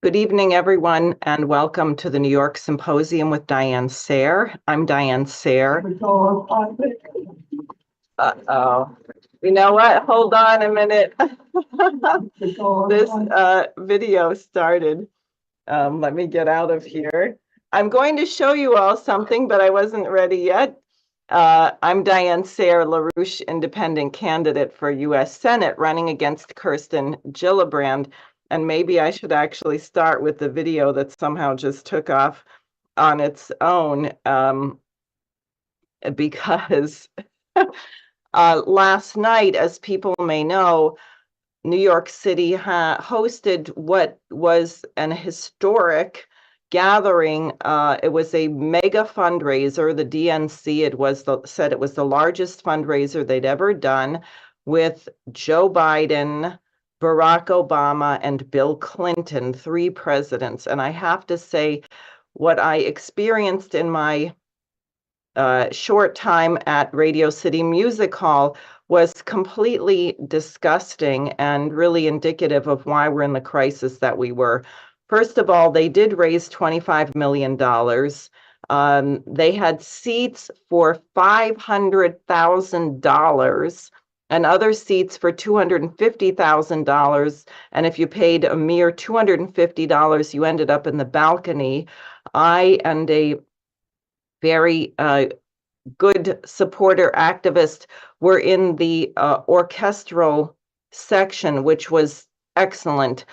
Good evening, everyone, and welcome to the New York Symposium with Diane Sayre. I'm Diane Sayre. Uh-oh. You know what? Hold on a minute. This video started. Let me get out of here. I'm going to show you all something, but I wasn't ready yet. I'm Diane Sayre, LaRouche independent candidate for U.S. Senate, running against Kirsten Gillibrand. And maybe I should actually start with the video that somehow just took off on its own, because last night, as people may know, New York City hosted what was an historic gathering. It was a mega fundraiser, the DNC. Said it was the largest fundraiser they'd ever done, with Joe Biden, Barack Obama, and Bill Clinton, three presidents. And I have to say, what I experienced in my short time at Radio City Music Hall was completely disgusting and really indicative of why we're in the crisis that we were. First of all, they did raise $25 million. They had seats for $500,000 and other seats for $250,000. And if you paid a mere $250, you ended up in the balcony. I and a very good supporter activist were in the orchestral section, which was excellent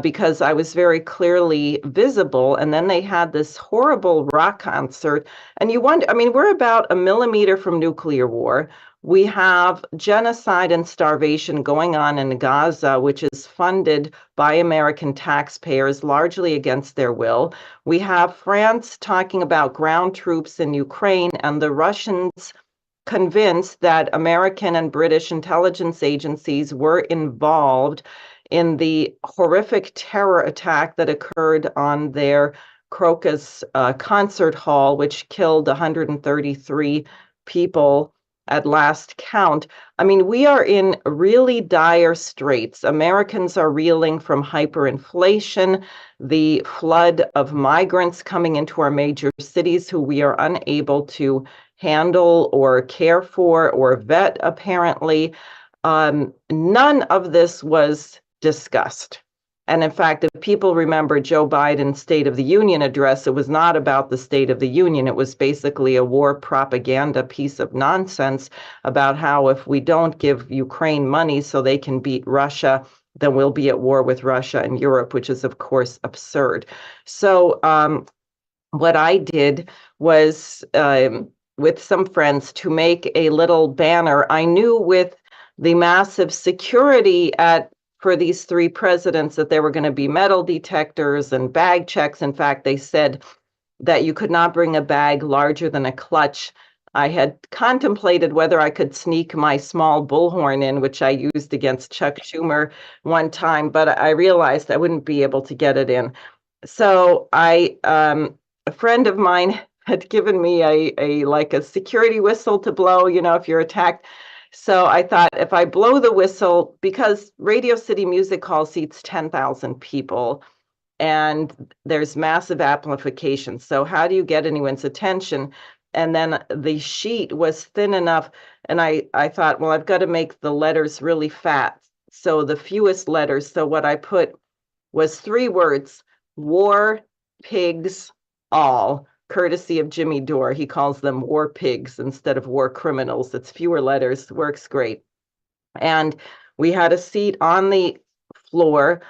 because I was very clearly visible. And then they had this horrible rock concert. And you wonder, I mean, we're about a millimeter from nuclear war. We have genocide and starvation going on in Gaza, which is funded by American taxpayers, largely against their will. We have France talking about ground troops in Ukraine, and the Russians convinced that American and British intelligence agencies were involved in the horrific terror attack that occurred on their Crocus concert hall, which killed 133 people at last count. I mean, we are in really dire straits. Americans are reeling from hyperinflation, the flood of migrants coming into our major cities who we are unable to handle or care for or vet, apparently. None of this was discussed. And in fact, if people remember Joe Biden's State of the Union address, it was not about the State of the Union. It was basically a war propaganda piece of nonsense about how if we don't give Ukraine money so they can beat Russia, then we'll be at war with Russia and Europe, which is, of course, absurd. So what I did was, with some friends, to make a little banner. I knew with the massive security for these three presidents that there were going to be metal detectors and bag checks. In fact, they said that you could not bring a bag larger than a clutch. I had contemplated whether I could sneak my small bullhorn in, which I used against Chuck Schumer one time, but I realized I wouldn't be able to get it in. So a friend of mine had given me a security whistle to blow, if you're attacked. So I thought, if I blow the whistle, because Radio City Music Hall seats 10,000 people and there's massive amplification. So how do you get anyone's attention? And then the sheet was thin enough. And I thought, well, I've got to make the letters really fat. So the fewest letters. So what I put was 3 words: war, pigs, all. Courtesy of Jimmy Dore. He calls them war pigs instead of war criminals. It's fewer letters, works great. And we had a seat on the floor.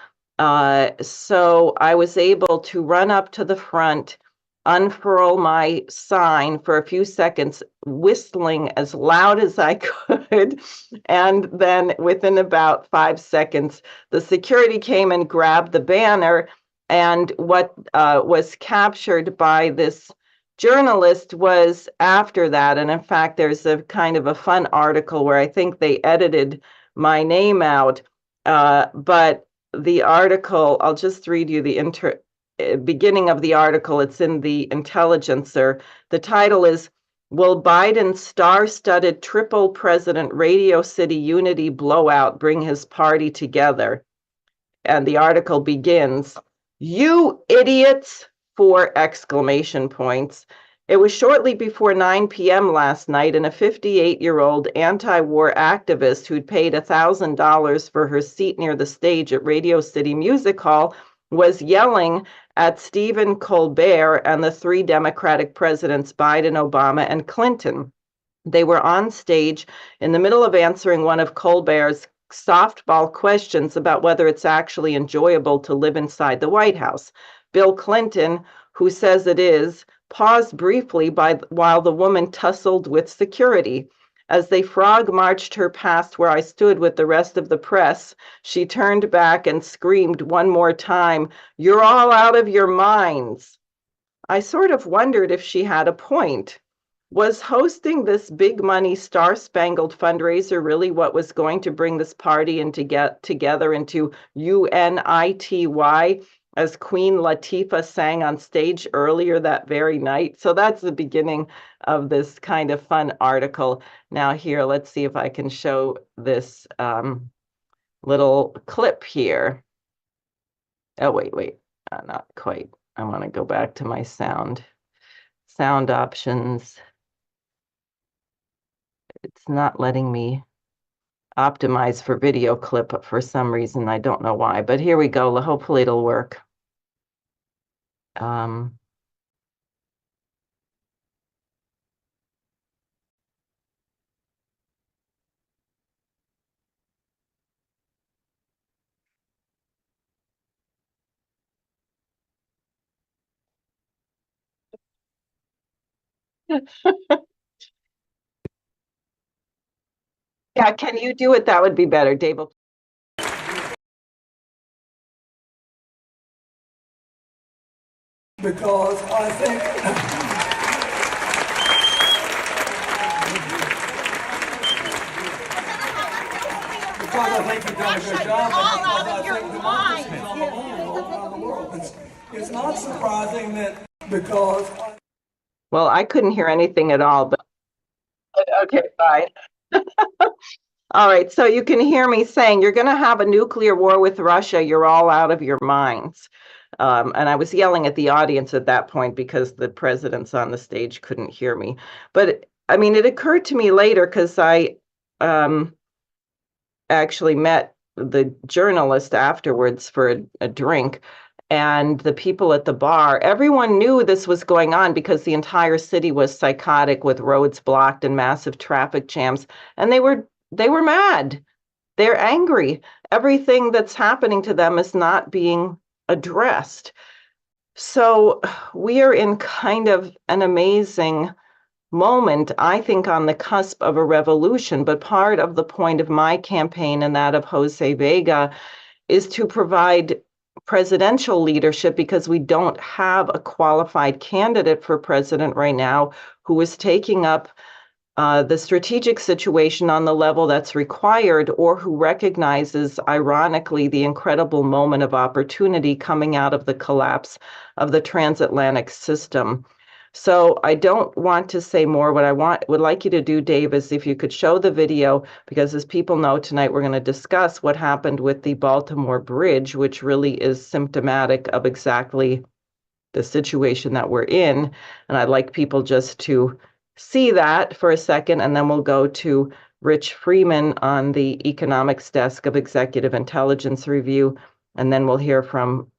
So I was able to run up to the front, unfurl my sign for a few seconds, whistling as loud as I could. And then within about 5 seconds, the security came and grabbed the banner. And what was captured by this journalist was after that. And in fact, there's a kind of a fun article where I think they edited my name out. But the article, I'll just read you the beginning of the article. It's in the Intelligencer. The title is, "Will Biden's star-studded triple president Radio City unity blowout bring his party together?" And the article begins, You idiots! 4 exclamation points. It was shortly before 9 p.m. last night, and a 58-year-old anti-war activist who'd paid $1,000 for her seat near the stage at Radio City Music Hall was yelling at Stephen Colbert and the three Democratic presidents, Biden, Obama, and Clinton. They were on stage in the middle of answering one of Colbert's softball questions about whether it's actually enjoyable to live inside the White House. Bill Clinton, who says it is, paused briefly while the woman tussled with security. As they frog marched her past where I stood with the rest of the press, she turned back and screamed one more time, "You're all out of your minds." I sort of wondered if she had a point. Was hosting this big money star-spangled fundraiser really what was going to bring this party and to get together into UNITY, as Queen Latifah sang on stage earlier that very night? So that's the beginning of this kind of fun article. Now here, let's see if I can show this little clip here. Oh, wait, not quite. I want to go back to my sound options. It's not letting me optimize for video clip for some reason. I don't know why, but here we go. Hopefully it'll work. Yeah, can you do it? That would be better, Dave. Because I think you've done a good job, and because I think democracy is on the move all around the world. It's not surprising that because. Well, I couldn't hear anything at all, but okay, fine. All right, so you can hear me saying you're going to have a nuclear war with Russia. You're all out of your minds. And I was yelling at the audience at that point because the presidents on the stage couldn't hear me. But I mean, it occurred to me later because I actually met the journalist afterwards for a drink, and the people at the bar, everyone knew this was going on because the entire city was psychotic with roads blocked and massive traffic jams, and they were mad. They're angry. Everything that's happening to them is not being addressed. So we are in kind of an amazing moment, I think, on the cusp of a revolution. But part of the point of my campaign and that of Jose Vega is to provide presidential leadership, because we don't have a qualified candidate for president right now who is taking up the strategic situation on the level that's required, or who recognizes, ironically, the incredible moment of opportunity coming out of the collapse of the transatlantic system. So I don't want to say more. What I would like you to do, Dave, is if you could show the video, because as people know, tonight we're going to discuss what happened with the Baltimore Bridge, which really is symptomatic of exactly the situation that we're in. And I'd like people just to see that for a second, and then we'll go to Rich Freeman on the economics desk of Executive Intelligence Review, and then we'll hear from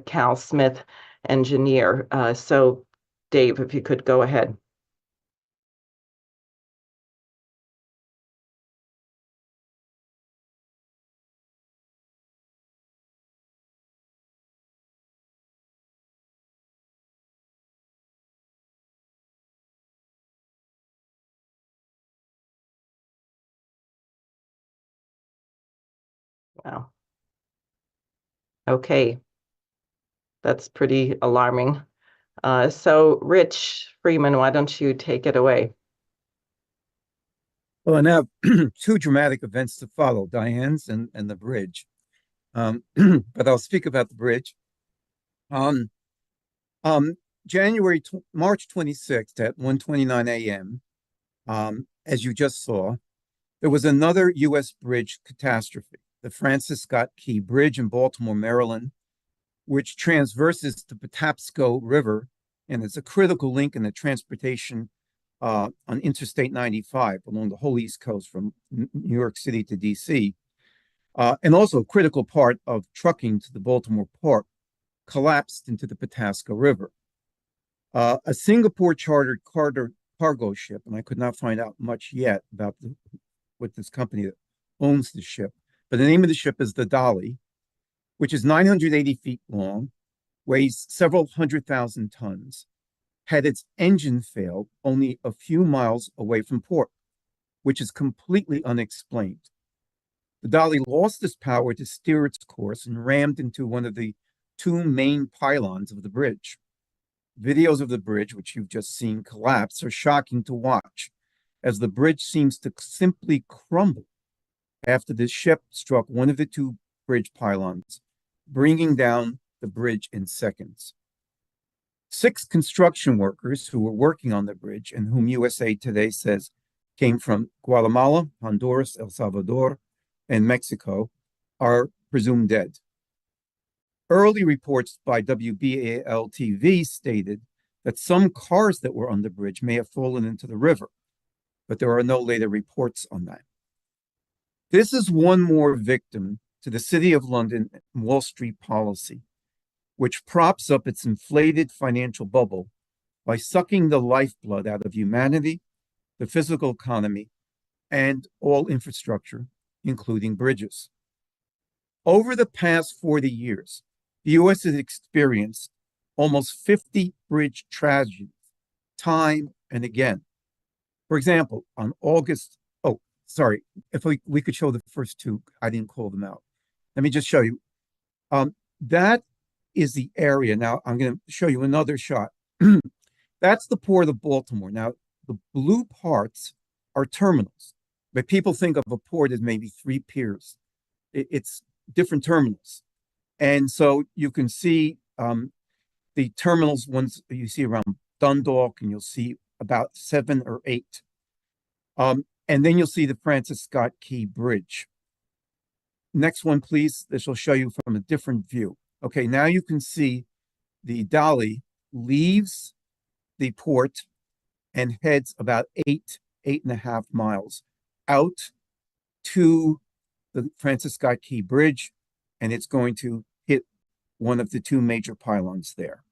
Cal Smith, engineer. So Dave, if you could go ahead. Wow. Okay. That's pretty alarming. So Rich Freeman, why don't you take it away? Well, I now two dramatic events to follow, Diane's and the bridge. But I'll speak about the bridge. On March 26th at 1:29 a.m., as you just saw, there was another U.S. bridge catastrophe, the Francis Scott Key Bridge in Baltimore, Maryland. which transverses the Patapsco River and is a critical link in the transportation on Interstate 95 along the whole East Coast from New York City to DC, and also a critical part of trucking to the Baltimore port, collapsed into the Patapsco River. A Singapore chartered cargo ship, and I could not find out much yet about what this company that owns the ship, but the name of the ship is the Dolly, which is 980 feet long, weighs several 100,000 tons, had its engine failed only a few miles away from port, which is completely unexplained. The Dolly lost its power to steer its course and rammed into one of the two main pylons of the bridge. Videos of the bridge, which you've just seen collapse, are shocking to watch, as the bridge seems to simply crumble after the ship struck one of the two bridge pylons, bringing down the bridge in seconds. 6 construction workers who were working on the bridge, and whom USA Today says came from Guatemala, Honduras, El Salvador, and Mexico, are presumed dead. Early reports by WBAL-TV stated that some cars that were on the bridge may have fallen into the river, but there are no later reports on that. This is one more victim to the City of London Wall Street policy, which props up its inflated financial bubble by sucking the lifeblood out of humanity, the physical economy, and all infrastructure, including bridges. Over the past 40 years, the U.S. has experienced almost 50 bridge tragedies, time and again. For example, on August, if we could show the first two, I didn't call them out. Let me just show you. That is the area. Now, I'm going to show you another shot. That's the port of Baltimore. Now, the blue parts are terminals, but people think of a port as maybe 3 piers. It's different terminals. And so you can see the terminals, ones you see around Dundalk, and you'll see about 7 or 8. And then you'll see the Francis Scott Key Bridge. Next one, please. This will show you from a different view. Okay, now you can see the Dolly leaves the port and heads about 8.5 miles out to the Francis Scott Key Bridge, and it's going to hit one of the 2 major pylons there.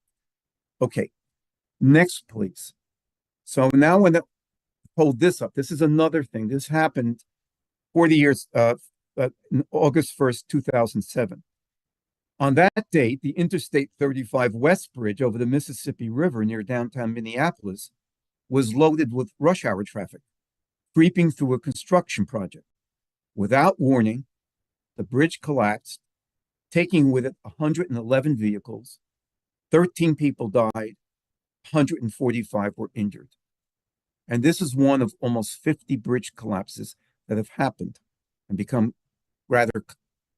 Okay, next, please. So now when I hold this up, this is another thing. This happened 40 years, August 1st, 2007. On that date, the Interstate 35 West Bridge over the Mississippi River near downtown Minneapolis was loaded with rush hour traffic, creeping through a construction project. Without warning, the bridge collapsed, taking with it 111 vehicles, 13 people died, 145 were injured. And this is one of almost 50 bridge collapses that have happened and become rather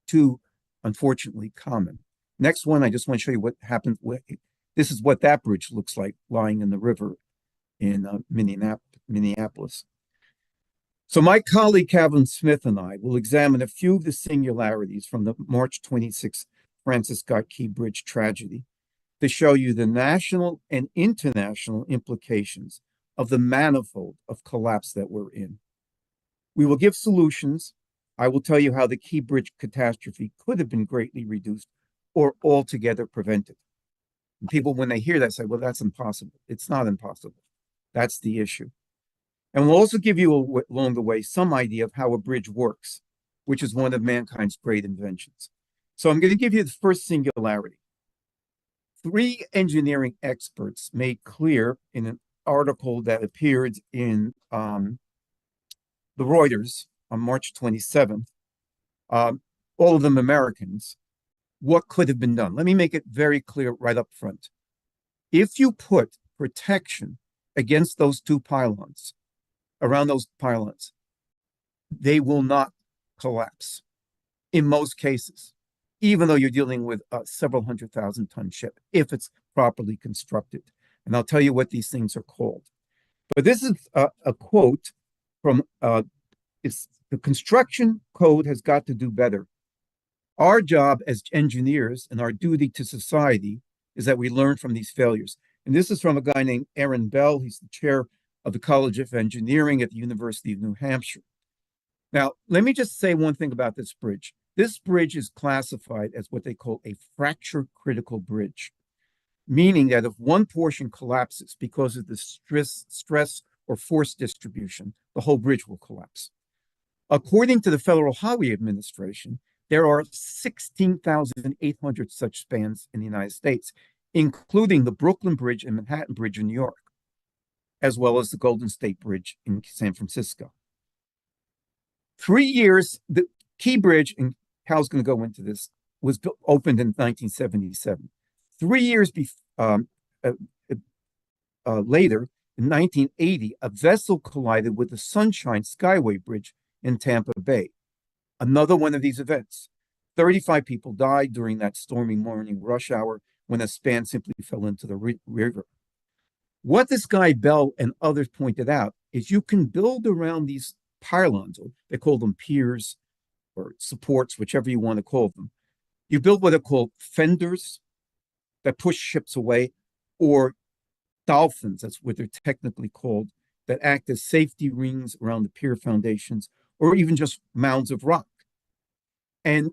too, unfortunately, common. Next one, I just want to show you what happened. This is what that bridge looks like lying in the river in Minneapolis. So my colleague Calvin Smith and I will examine a few of the singularities from the March 26th Francis Scott Key Bridge tragedy to show you the national and international implications of the manifold of collapse that we're in. We will give solutions. I will tell you how the Key Bridge catastrophe could have been greatly reduced or altogether prevented. And people, when they hear that, say, well, that's impossible. It's not impossible. That's the issue. And we'll also give you along the way some idea of how a bridge works, which is one of mankind's great inventions. So I'm going to give you the first singularity. 3 engineering experts made clear in an article that appeared in the Reuters on March 27th, all of them Americans, what could have been done. Let me make it very clear right up front. If you put protection against those 2 pylons, around those pylons, they will not collapse in most cases, even though you're dealing with a several 100,000-ton ship, if it's properly constructed. And I'll tell you what these things are called. But this is a quote from, the construction code has got to do better. Our job as engineers and our duty to society is that we learn from these failures. And this is from a guy named Aaron Bell. He's the chair of the College of Engineering at the University of New Hampshire. Now, let me just say one thing about this bridge. This bridge is classified as what they call a fracture critical bridge, meaning that if one portion collapses because of the stress or force distribution, the whole bridge will collapse. According to the Federal Highway Administration, there are 16,800 such spans in the United States, including the Brooklyn Bridge and Manhattan Bridge in New York, as well as the Golden State Bridge in San Francisco. 3 years, the Key Bridge, and Hal's going to go into this, was opened in 1977. 3 years later, in 1980, a vessel collided with the Sunshine Skyway Bridge in Tampa Bay. Another one of these events. 35 people died during that stormy morning rush hour when a span simply fell into the river. What this guy Bell and others pointed out is you can build around these pylons, or they call them piers or supports, whichever you want to call them. You build what are called fenders that push ships away, or dolphins, that's what they're technically called, that act as safety rings around the pier foundations, or even just mounds of rock. And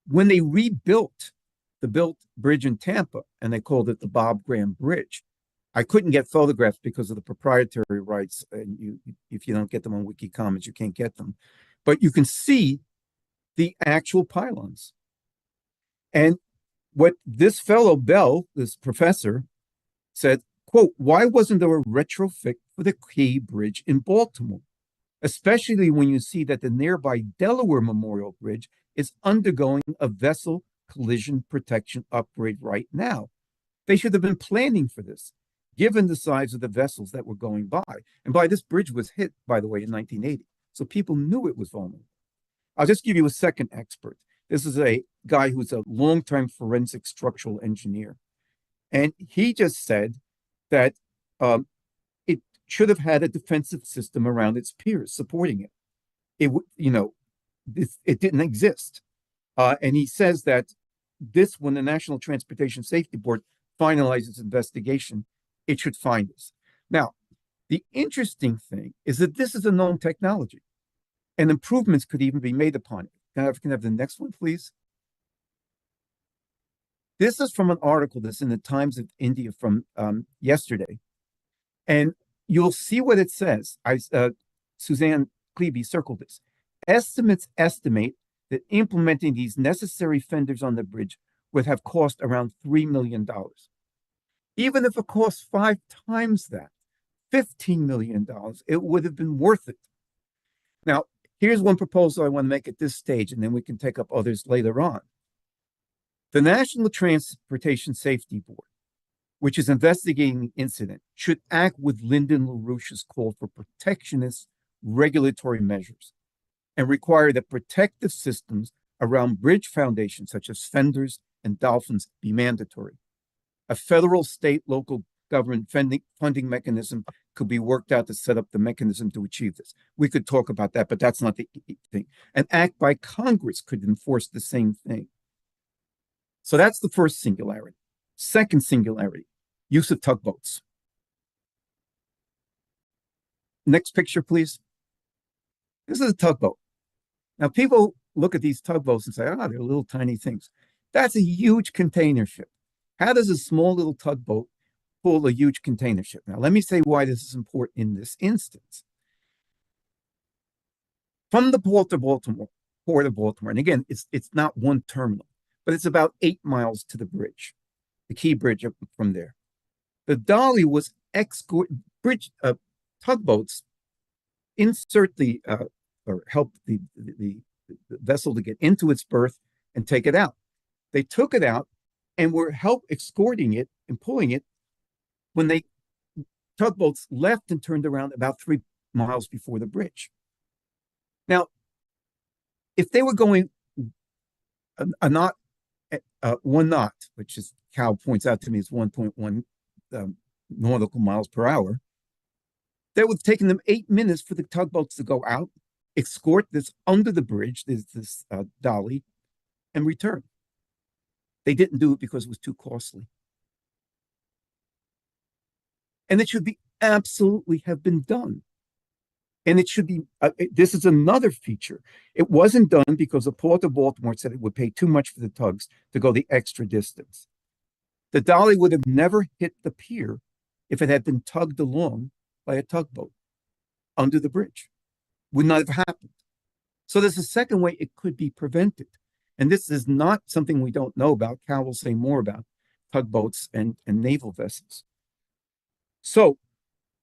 when they rebuilt the built bridge in Tampa, and they called it the Bob Graham Bridge, I couldn't get photographs because of the proprietary rights, and if you don't get them on Wiki Commons, you can't get them. But you can see the actual pylons. And what this fellow Bell, this professor, said, quote, why wasn't there a retrofit for the Key Bridge in Baltimore? Especially when you see that the nearby Delaware Memorial Bridge is undergoing a vessel collision protection upgrade right now. They should have been planning for this, given the size of the vessels that were going by. And this bridge was hit, by the way, in 1980. So people knew it was vulnerable. I'll just give you a second expert. This is a guy who's a longtime forensic structural engineer. And he just said that it should have had a defensive system around its piers supporting it. It didn't exist. And he says that when the National Transportation Safety Board finalizes investigation, it should find this. Now, the interesting thing is that this is a known technology, and improvements could even be made upon it. Can I have the next one, please? This is from an article that's in the Times of India from yesterday. And you'll see what it says. Suzanne Klebe circled this. Estimates estimate that implementing these necessary fenders on the bridge would have cost around $3 million. Even if it cost 5 times that, $15 million, it would have been worth it. Now, here's one proposal I want to make at this stage, and then we can take up others later on. The National Transportation Safety Board, which is investigating the incident, should act with Lyndon LaRouche's call for protectionist regulatory measures and require that protective systems around bridge foundations, such as fenders and dolphins, be mandatory. A federal, state, local government funding mechanism could be worked out to set up the mechanism to achieve this. We could talk about that, but that's not the thing. An act by Congress could enforce the same thing. So that's the first singularity. Second singularity, use of tugboats. Next picture, please. This is a tugboat. Now, people look at these tugboats and say, they're little tiny things. That's a huge container ship. How does a small little tugboat pull a huge container ship? Now, let me say why this is important in this instance. From the port of Baltimore, and again, it's not one terminal, but it's about 8 miles to the bridge, the Key Bridge from there. The dolly was tugboats insert or help the vessel to get into its berth and take it out. They took it out and were escorting it and pulling it when tugboats left and turned around about 3 miles before the bridge. Now, if they were going one knot, which is Cal points out to me is 1.1 nautical miles per hour, that would have taken them 8 minutes for the tugboats to go out, escort this under the bridge, this dolly, and return. They didn't do it because it was too costly. And it should be absolutely have been done. And it should be, this is another feature. It wasn't done because the Port of Baltimore said it would pay too much for the tugs to go the extra distance. The dolly would have never hit the pier if it had been tugged along by a tugboat under the bridge. Would not have happened. So there's a second way it could be prevented. And this is not something we don't know about. Cal will say more about tugboats and naval vessels. So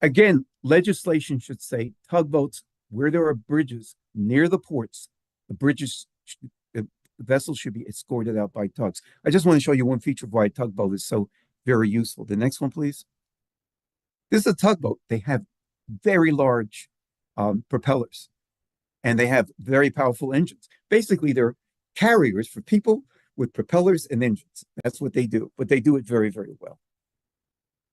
again, legislation should say tugboats, where there are bridges near the ports, the vessels should be escorted out by tugs. I just want to show you one feature of why a tugboat is so very useful. The next one, please. This is a tugboat. They have very large propellers, and they have very powerful engines. Basically, they're carriers for people with propellers and engines. That's what they do, but they do it very, very well.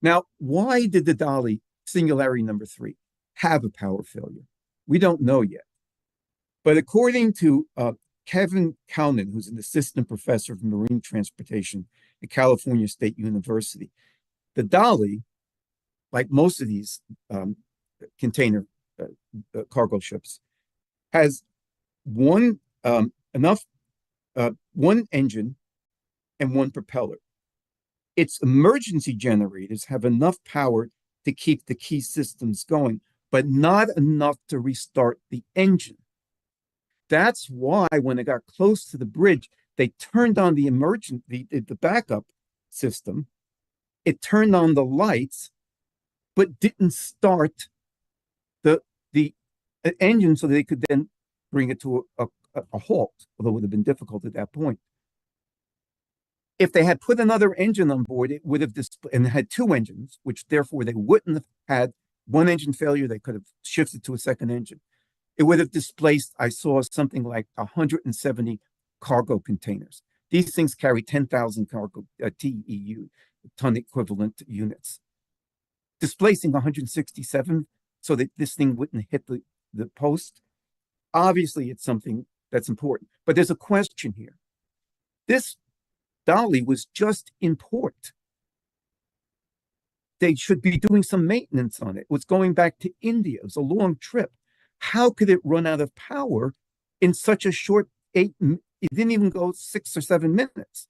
Now, why did the dolly, singularity number 3, have a power failure? We don't know yet. But according to Kevin Cownan, who's an assistant professor of marine transportation at California State University, the dolly, like most of these container cargo ships, has one engine and one propeller. Its emergency generators have enough power to keep the key systems going, but not enough to restart the engine. That's why when it got close to the bridge, they turned on the backup system. It turned on the lights, but didn't start the engine so they could then bring it to a halt, although it would have been difficult at that point. If they had put another engine on board, it would have and had 2 engines, which therefore they wouldn't have had one engine failure. They could have shifted to a second engine. It would have displaced, I saw something like 170 cargo containers. These things carry 10,000 cargo TEU, ton equivalent units. Displacing 167 so that this thing wouldn't hit the post. Obviously, it's something that's important. But there's a question here. This dolly was just in port. They should be doing some maintenance on it. It was going back to India. It was a long trip. How could it run out of power in such a short it didn't even go 6 or 7 minutes.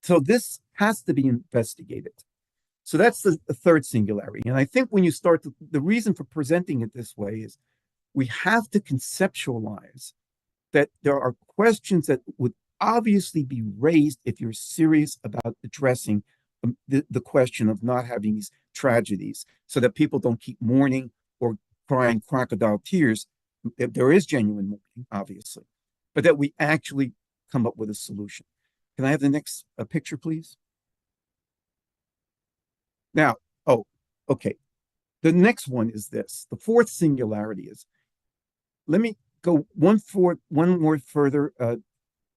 So this has to be investigated. So that's the third singularity. And I think when you start, the reason for presenting it this way is we have to conceptualize that there are questions that would obviously be raised if you're serious about addressing the question of not having these tragedies, so that people don't keep mourning or crying crocodile tears. There is genuine mourning, obviously, but that we actually come up with a solution. Can I have the next picture, please? Now, okay. The next one is this. The fourth singularity is, let me go one more further.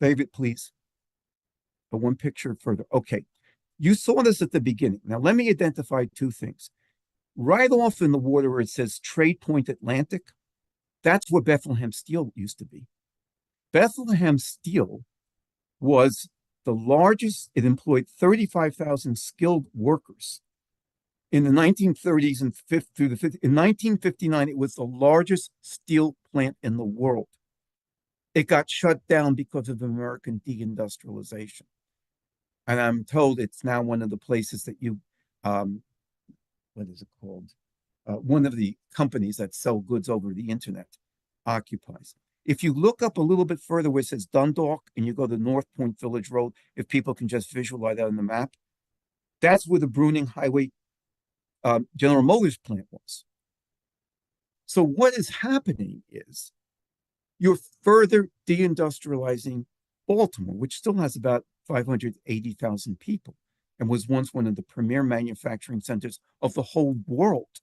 David, please. One picture further. Okay. You saw this at the beginning. Now, let me identify 2 things. Right off in the water where it says Trade Point Atlantic, that's where Bethlehem Steel used to be. Bethlehem Steel was the largest. It employed 35,000 skilled workers. In the 1930s and through the 50s, in 1959, it was the largest steel plant in the world. It got shut down because of American deindustrialization. And I'm told it's now one of the places that what is it called? One of the companies that sell goods over the internet occupies. If you look up a little bit further where it says Dundalk and you go to North Point Village Road, if people can just visualize that on the map, that's where the Bruning Highway General Motors plant was. So what is happening is you're further deindustrializing Baltimore, which still has about 580,000 people and was once one of the premier manufacturing centers of the whole world.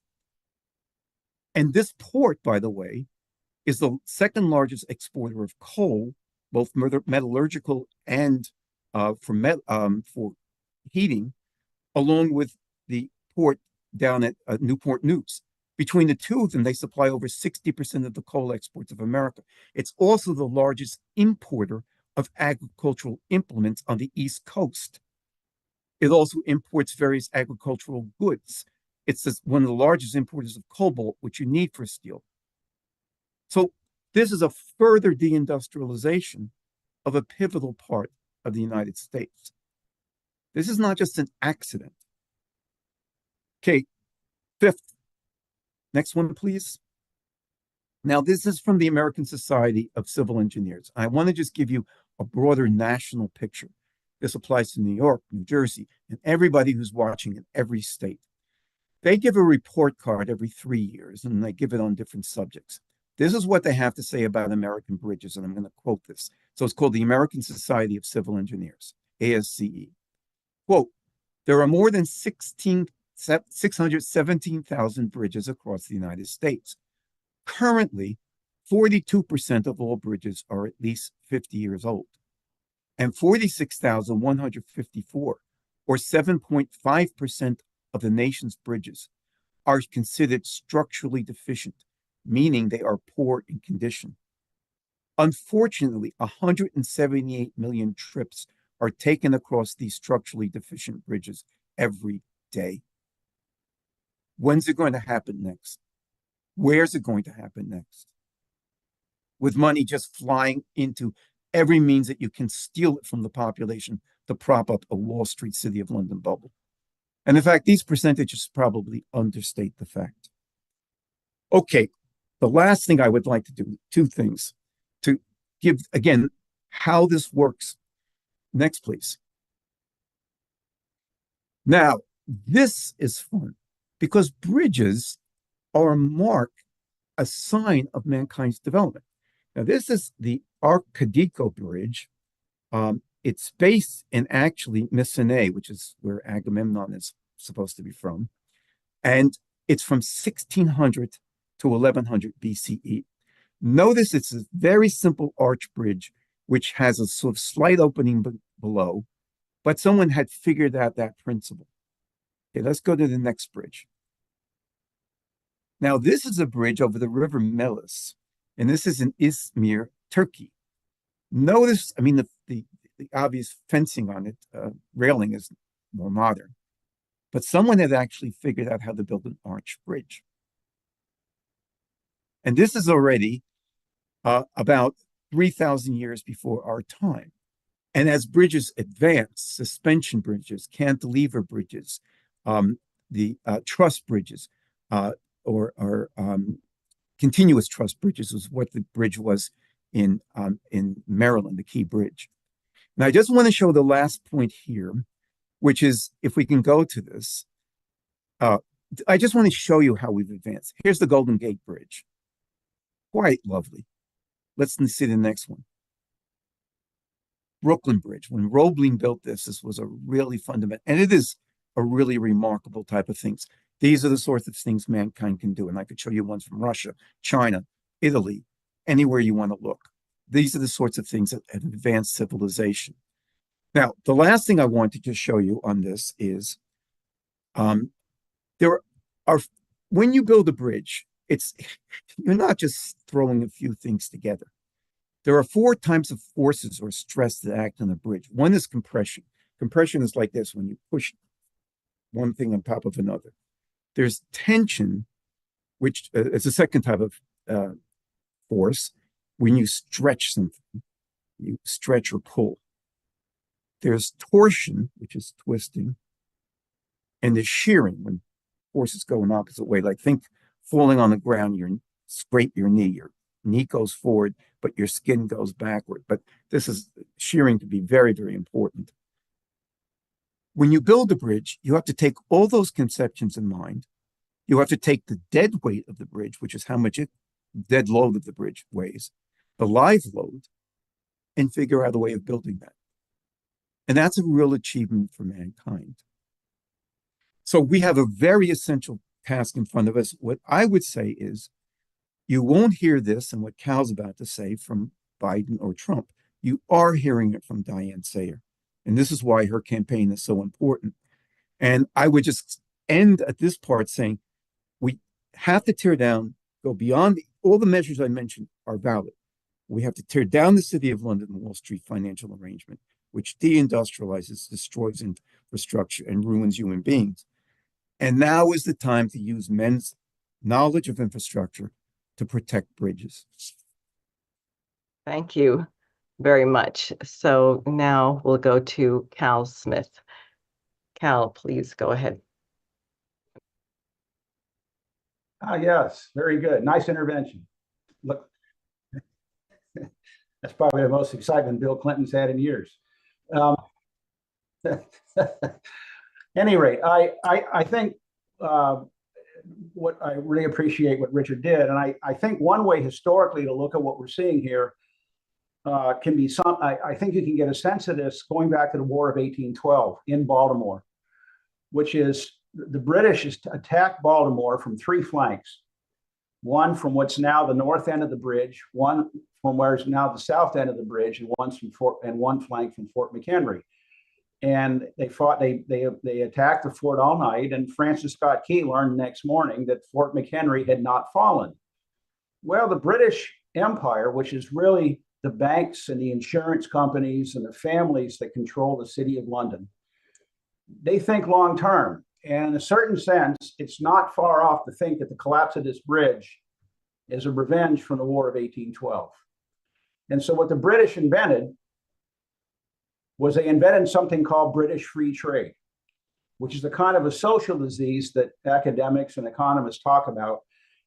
And this port, by the way, is the second largest exporter of coal, both metallurgical and for heating, along with the port down at Newport News. Between the 2 of them, they supply over 60% of the coal exports of America. It's also the largest importer of agricultural implements on the East Coast. It also imports various agricultural goods. It's one of the largest importers of cobalt, which you need for steel. So this is a further deindustrialization of a pivotal part of the United States. This is not just an accident. Okay, fifth. Next one, please. Now, this is from the American Society of Civil Engineers. I want to just give you a broader national picture. This applies to New York, New Jersey, and everybody who's watching in every state. They give a report card every 3 years, and they give it on different subjects. This is what they have to say about American bridges, and I'm going to quote this. So it's called the American Society of Civil Engineers, ASCE. Quote, there are more than 617,000 bridges across the United States. Currently, 42% of all bridges are at least 50 years old, and 46,154, or 7.5% of the nation's bridges, are considered structurally deficient, meaning they are poor in condition. Unfortunately, 178 million trips are taken across these structurally deficient bridges every day. When's it going to happen next? Where's it going to happen next? With money just flying into every means that you can steal it from the population to prop up a Wall Street City of London bubble. And in fact, these percentages probably understate the fact. Okay, the last thing I would like to do, two things, to give, again, how this works. Next, please. Now, this is fun because bridges are a mark, a sign of mankind's development. Now, this is the Arcadico Bridge. It's based in actually Mycenae, which is where Agamemnon is supposed to be from. And it's from 1600 to 1100 BCE. Notice it's a very simple arch bridge, which has a sort of slight opening below, but someone had figured out that principle. Okay, let's go to the next bridge. Now, this is a bridge over the river Melis, and this is in Izmir, Turkey. Notice, I mean, the obvious fencing on it, railing is more modern, but someone had actually figured out how to build an arch bridge. And this is already about 3,000 years before our time. And as bridges advance, suspension bridges, cantilever bridges, the truss bridges, or continuous truss bridges was what the bridge was in Maryland, the Key Bridge. Now, I just want to show the last point here, which is, if we can go to this, I just want to show you how we've advanced. Here's the Golden Gate Bridge. Quite lovely. Let's see the next one. Brooklyn Bridge. When Roebling built this, this was a really fundamental, and it is a really remarkable type of things. These are the sorts of things mankind can do. And I could show you ones from Russia, China, Italy, anywhere you want to look. These are the sorts of things that have advanced civilization. Now, the last thing I want to just show you on this is there are, when you build a bridge, you're not just throwing a few things together. There are 4 types of forces or stress that act on a bridge. One is compression. Compression is like this, when you push one thing on top of another. There's tension, which is a second type of force, when you stretch something. You stretch or pull. There's torsion, which is twisting. And there's shearing, when forces go in opposite way. Like, think falling on the ground, you scrape your knee goes forward, but your skin goes backward. But this is shearing to be very, very important. When you build a bridge, you have to take all those conceptions in mind. You have to take the dead weight of the bridge, which is how much dead load of the bridge weighs, the live load, and figure out a way of building that. And that's a real achievement for mankind. So we have a very essential task in front of us. What I would say is, you won't hear this and what Cal's about to say from Biden or Trump. You are hearing it from Diane Sawyer. And this is why her campaign is so important. And I would just end at this part saying, we have to tear down, go beyond all the measures I mentioned are valid. We have to tear down the City of London Wall Street financial arrangement, which deindustrializes, destroys infrastructure, and ruins human beings. And now is the time to use men's knowledge of infrastructure to protect bridges. Thank you very much. So now we'll go to Cal Smith. Cal, please go ahead. Yes, very good. Nice intervention. Look, that's probably the most excitement Bill Clinton's had in years. Any rate, I think what I really appreciate what Richard did, and I think one way historically to look at what we're seeing here can be I think you can get a sense of this going back to the War of 1812 in Baltimore, which is the British attacked Baltimore from three flanks. One from what's now the north end of the bridge, one from where's now the south end of the bridge, and one flank from Fort McHenry. And they fought. They attacked the fort all night. And Francis Scott Key learned the next morning that Fort McHenry had not fallen. Well, the British Empire, which is really the banks and the insurance companies and the families that control the City of London, they think long term. And in a certain sense, it's not far off to think that the collapse of this bridge is a revenge from the War of 1812. And so what the British invented was they invented something called British free trade, which is a kind of a social disease that academics and economists talk about.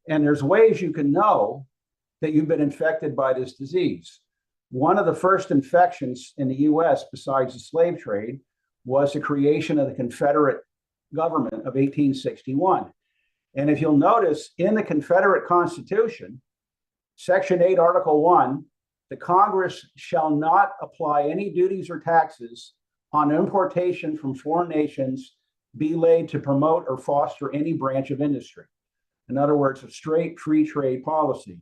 And there's ways you can know that you've been infected by this disease. One of the first infections in the US, besides the slave trade, was the creation of the Confederate government of 1861. And if you'll notice in the Confederate Constitution, Section 8, Article 1, the Congress shall not apply any duties or taxes on importation from foreign nations be laid to promote or foster any branch of industry. In other words, a straight free trade policy.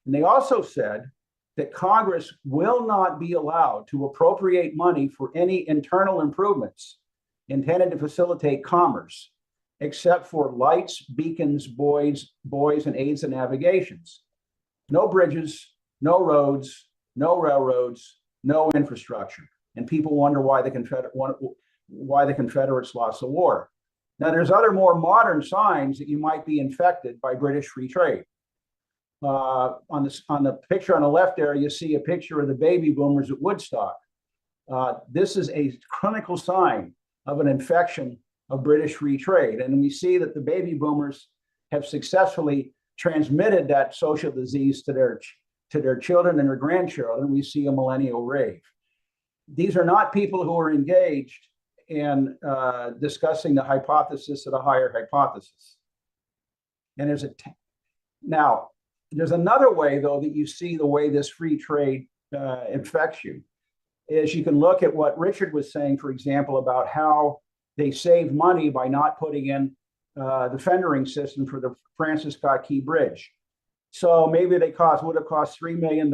And they also said that Congress will not be allowed to appropriate money for any internal improvements intended to facilitate commerce, except for lights, beacons, buoys, and aids and navigations. No bridges, no roads, no railroads, no infrastructure. And people wonder why the Confederates lost the war. Now, there's other more modern signs that you might be infected by British free trade. On the picture on the left there, you see a picture of the baby boomers at Woodstock. This is a clinical sign of an infection of British free trade. And we see that the baby boomers have successfully transmitted that social disease to their children and their grandchildren. We see a millennial rave. These are not people who are engaged in discussing the hypothesis of the higher hypothesis. And there's another way, though, that you see the way this free trade infects you, is you can look at what Richard was saying, for example, about how they save money by not putting in the fendering system for the Francis Scott Key Bridge. So maybe would have cost $3 million,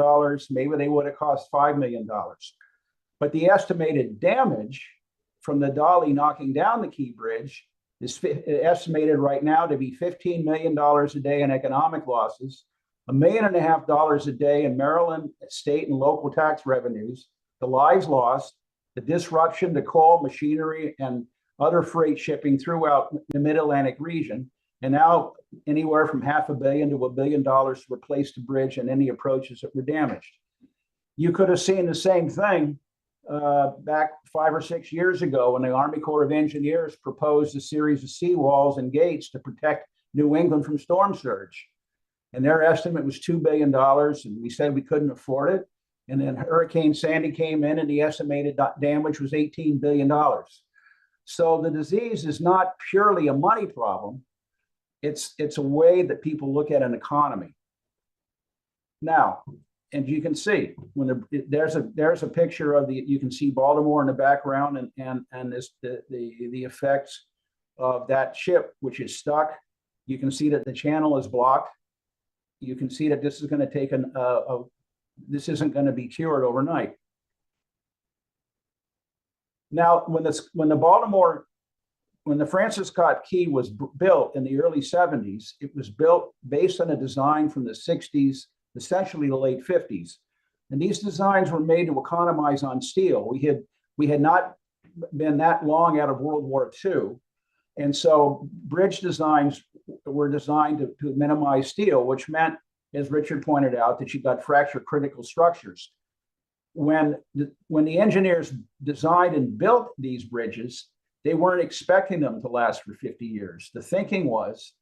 maybe they would have cost $5 million. But the estimated damage from the dolly knocking down the Key Bridge is estimated right now to be $15 million a day in economic losses, $1.5 million a day in Maryland state and local tax revenues, the lives lost, the disruption to coal, machinery, and other freight shipping throughout the Mid-Atlantic region, and now anywhere from $500 million to $1 billion to replace the bridge and any approaches that were damaged. You could have seen the same thing back 5 or 6 years ago when the Army Corps of Engineers proposed a series of seawalls and gates to protect New England from storm surge. And their estimate was $2 billion, and we said we couldn't afford it. And then Hurricane Sandy came in, and the estimated damage was $18 billion. So the disease is not purely a money problem. It's a way that people look at an economy. Now, and you can see when there's a picture of you can see Baltimore in the background and the effects of that ship, which is stuck. You can see that the channel is blocked. You can see that this is going to take this isn't going to be cured overnight. Now, when the Francis Scott Key was built in the early 70s, it was built based on a design from the 60s, essentially the late 50s. And these designs were made to economize on steel. We had not been that long out of World War II. And so bridge designs were designed to minimize steel, which meant, as Richard pointed out, that you got fracture critical structures. When the engineers designed and built these bridges, they weren't expecting them to last for 50 years. The thinking was,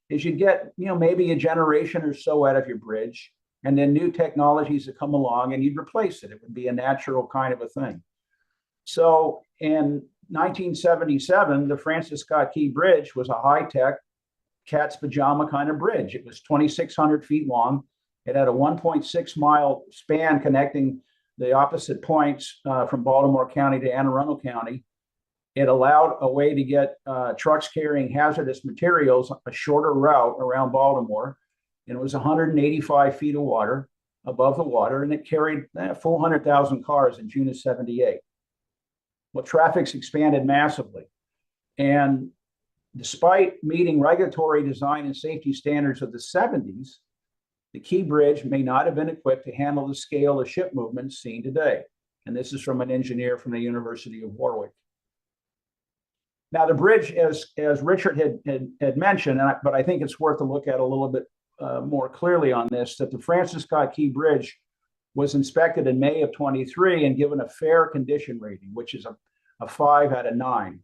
is you'd get, maybe a generation or so out of your bridge, and then new technologies would come along and you'd replace it. It would be a natural kind of a thing. So in 1977, the Francis Scott Key Bridge was a high-tech cat's pajama kind of bridge. It was 2,600 feet long. It had a 1.6-mile span connecting the opposite points from Baltimore County to Anne Arundel County. It allowed a way to get trucks carrying hazardous materials a shorter route around Baltimore. And it was 185 feet of water above the water, and it carried 400,000 cars in June of '78. Well, traffic's expanded massively. And despite meeting regulatory design and safety standards of the '70s, the Key Bridge may not have been equipped to handle the scale of ship movements seen today. And this is from an engineer from the University of Warwick. Now, the bridge, as Richard had mentioned, but I think it's worth a look at a little bit more clearly on this, that the Francis Scott Key Bridge was inspected in May of '23 and given a fair condition rating, which is a 5 out of 9,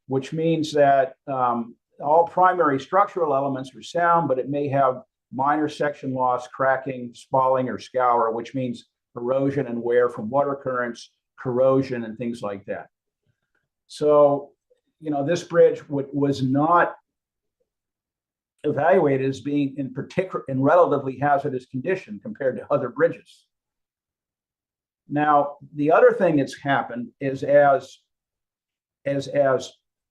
which means that all primary structural elements are sound, but it may have minor section loss, cracking, spalling, or scour, which means erosion and wear from water currents, corrosion, and things like that. So, this bridge was not evaluated as being in relatively hazardous condition compared to other bridges. Now, the other thing that's happened is as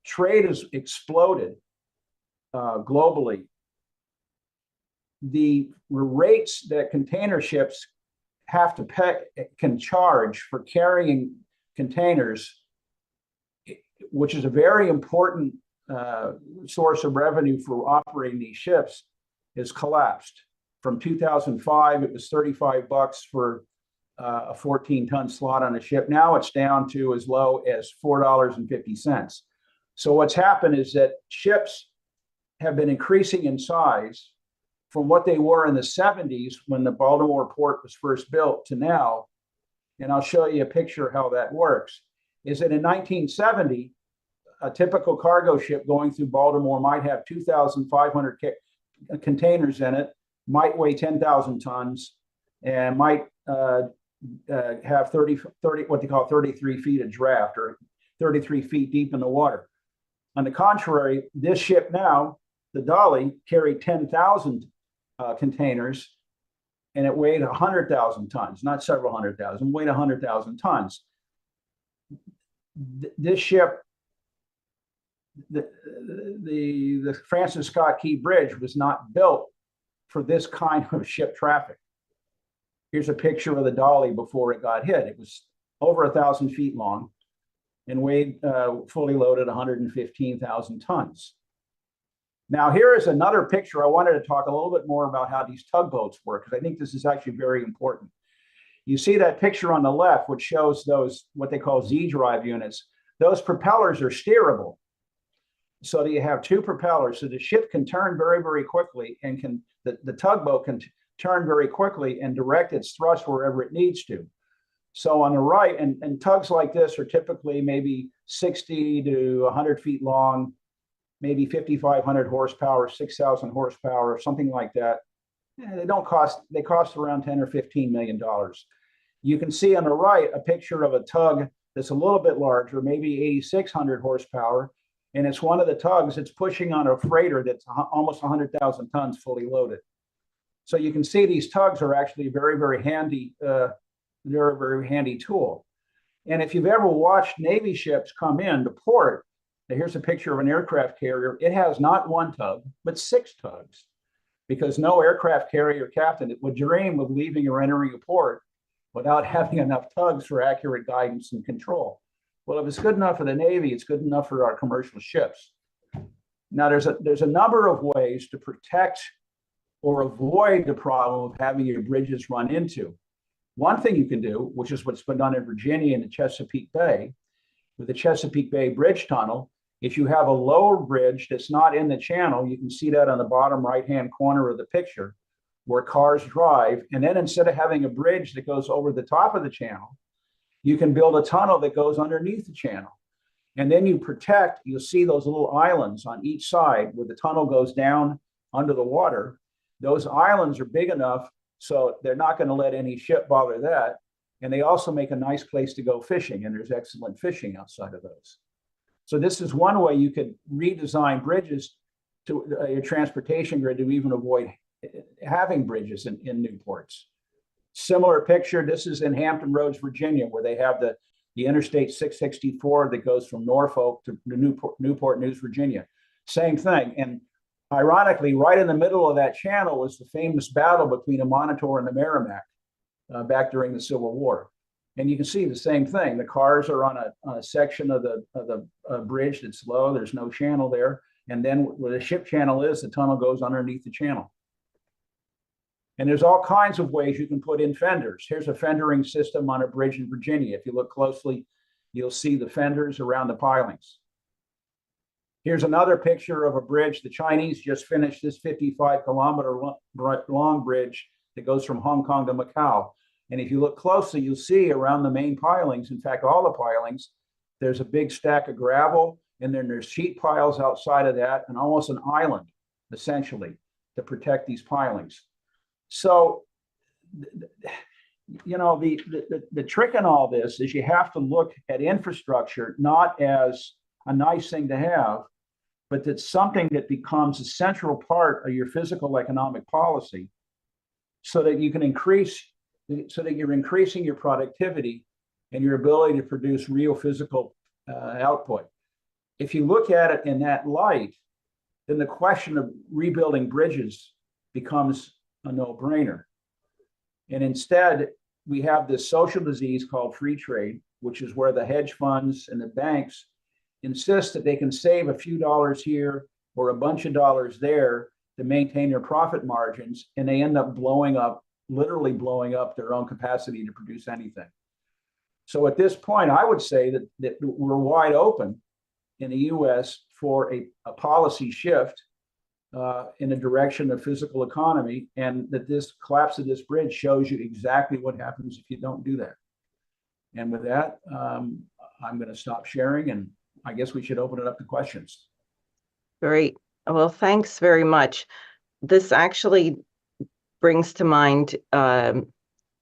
trade has exploded globally, the rates that container ships have to can charge for carrying containers, which is a very important source of revenue for operating these ships, has collapsed. From 2005, it was $35 for a 14-ton slot on a ship. Now it's down to as low as $4.50. So what's happened is that ships have been increasing in size from what they were in the '70s when the Baltimore port was first built to now. And I'll show you a picture of how that works. Is that in 1970, a typical cargo ship going through Baltimore might have 2,500 containers in it, might weigh 10,000 tons, and might have what they call 33 feet of draft, or 33 feet deep in the water. On the contrary, this ship now, the Dolly, carried 10,000 containers, and it weighed 100,000 tons, not several hundred thousand, weighed 100,000 tons. This ship, the Francis Scott Key Bridge, was not built for this kind of ship traffic. Here's a picture of the Dolly before it got hit. It was over 1,000 feet long and weighed, fully loaded, 115,000 tons. Now, here is another picture. I wanted to talk a little bit more about how these tugboats work, because I think this is actually very important. You see that picture on the left, which shows those, what they call Z-drive units. Those propellers are steerable. So that you have two propellers, so the ship can turn very, very quickly, and the tugboat can turn very quickly and direct its thrust wherever it needs to. So on the right, and tugs like this are typically maybe 60 to 100 feet long, maybe 5,500 horsepower, 6,000 horsepower, something like that. They cost around 10 or $15 million. You can see on the right a picture of a tug that's a little bit larger, maybe 8,600 horsepower. And it's one of the tugs that's pushing on a freighter that's almost 100,000 tons fully loaded. So you can see these tugs are actually a very, very handy, they're a very handy tool. And if you've ever watched Navy ships come in to port, here's a picture of an aircraft carrier. It has not one tug, but 6 tugs, because no aircraft carrier captain would dream of leaving or entering a port without having enough tugs for accurate guidance and control. Well, if it's good enough for the Navy, it's good enough for our commercial ships. Now, there's a number of ways to protect or avoid the problem of having your bridges run into. One thing you can do, which is what's been done in Virginia and the Chesapeake Bay, with the Chesapeake Bay Bridge Tunnel, if you have a lower bridge that's not in the channel, you can see that on the bottom right-hand corner of the picture, where cars drive. And then instead of having a bridge that goes over the top of the channel, you can build a tunnel that goes underneath the channel. And then you'll see those little islands on each side where the tunnel goes down under the water. Those islands are big enough so they're not going to let any ship bother that. And they also make a nice place to go fishing, and there's excellent fishing outside of those. So this is one way you could redesign bridges to your transportation grid to even avoid having bridges in new ports. Similar picture, this is in Hampton Roads, Virginia, where they have the Interstate 664 that goes from Norfolk to Newport News, Virginia. Same thing. And ironically, right in the middle of that channel was the famous battle between the Monitor and the Merrimack back during the Civil War. And you can see the same thing. The cars are on a section of the bridge that's low. There's no channel there. And then where the ship channel is, the tunnel goes underneath the channel. And there's all kinds of ways you can put in fenders. Here's a fendering system on a bridge in Virginia. If you look closely, you'll see the fenders around the pilings. Here's another picture of a bridge. The Chinese just finished this 55-kilometer long bridge that goes from Hong Kong to Macau. And if you look closely, you'll see around the main pilings, in fact, all the pilings, there's a big stack of gravel, and then there's sheet piles outside of that, and almost an island, essentially, to protect these pilings. So, you know, the trick in all this is you have to look at infrastructure not as a nice thing to have, but that's something that becomes a central part of your physical economic policy, so that you can you're increasing your productivity and your ability to produce real physical output. If you look at it in that light, then the question of rebuilding bridges becomes a no-brainer. And instead, we have this social disease called free trade, which is where the hedge funds and the banks insist that they can save a few dollars here or a bunch of dollars there to maintain their profit margins, and they end up literally blowing up their own capacity to produce anything. So at this point, I would say that we're wide open in the US for a policy shift in the direction of physical economy, and that this collapse of this bridge shows you exactly what happens if you don't do that. And with that, I'm going to stop sharing, and I guess we should open it up to questions. Great. Well, thanks very much. This actually brings to mind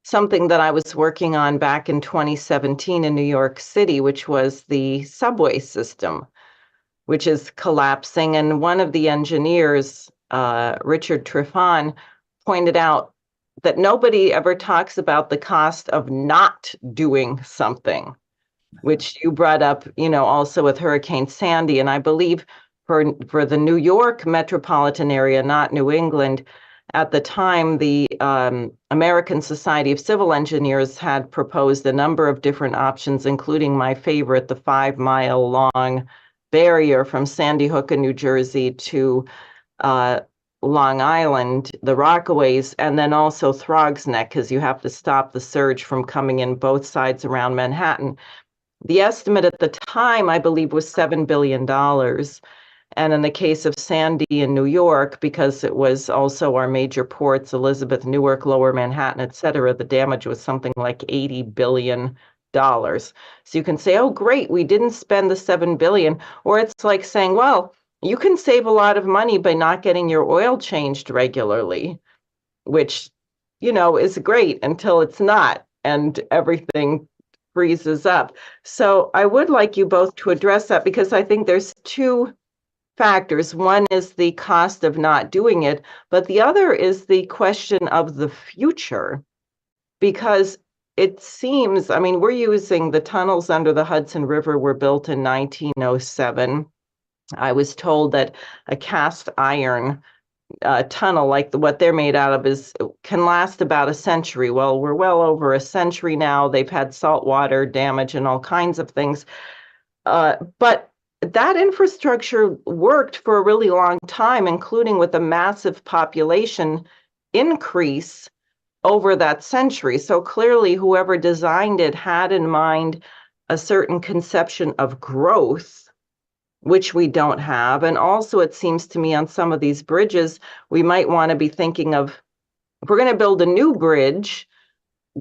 something that I was working on back in 2017 in New York City, which was the subway system, which is collapsing. And one of the engineers, Richard Trifon, pointed out that nobody ever talks about the cost of not doing something, which you brought up, you know, also with Hurricane Sandy. And I believe for the New York metropolitan area, not New England, at the time, the American Society of Civil Engineers had proposed a number of different options, including my favorite, the 5-mile-long barrier from Sandy Hook in New Jersey to Long Island, the Rockaways, and then also Throgs Neck, because you have to stop the surge from coming in both sides around Manhattan. The estimate at the time, I believe, was $7 billion. And in the case of Sandy in New York, because it was also our major ports, Elizabeth, Newark, Lower Manhattan, et cetera, the damage was something like $80 billion. So you can say, oh, great, we didn't spend the $7 billion. Or it's like saying, well, you can save a lot of money by not getting your oil changed regularly, which, you know, is great until it's not, and everything freezes up. So I would like you both to address that, because I think there's two factors. One is the cost of not doing it, but the other is the question of the future, because it seems, I mean, we're using the tunnels under the Hudson River were built in 1907. I was told that a cast iron tunnel, like what they're made out of, can last about a century. Well, we're well over a century now. They've had saltwater damage and all kinds of things. But that infrastructure worked for a really long time, including with a massive population increase over that century. So clearly, whoever designed it had in mind a certain conception of growth, which we don't have. And also, it seems to me on some of these bridges, we might want to be thinking of, if we're going to build a new bridge,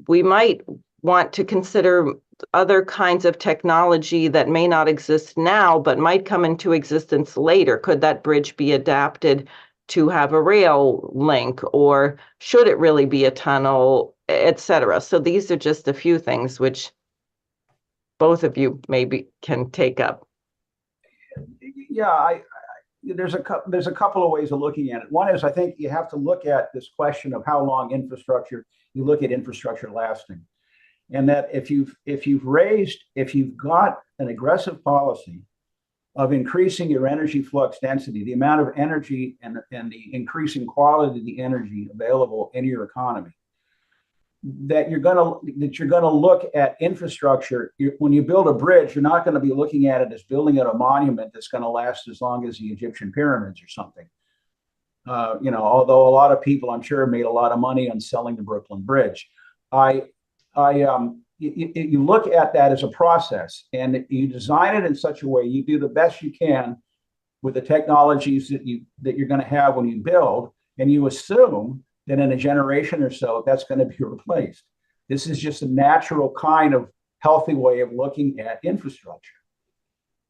we might want to consider other kinds of technology that may not exist now, but might come into existence later. Could that bridge be adapted to have a rail link, or should it really be a tunnel, etc.? So these are just a few things which both of you maybe can take up. Yeah, there's a couple of ways of looking at it. One is, I think you have to look at this question of how long infrastructure, you look at infrastructure lasting. And that if you've got an aggressive policy of increasing your energy flux density, the amount of energy and the increasing quality of the energy available in your economy, that you're going to look at infrastructure. When you build a bridge, you're not going to be looking at it as building a monument that's going to last as long as the Egyptian pyramids or something. Although a lot of people, I'm sure, made a lot of money on selling the Brooklyn Bridge. You look at that as a process, and you design it in such a way, you do the best you can with the technologies that you're going to have when you build, and you assume that in a generation or so, that's going to be replaced. This is just a natural kind of healthy way of looking at infrastructure.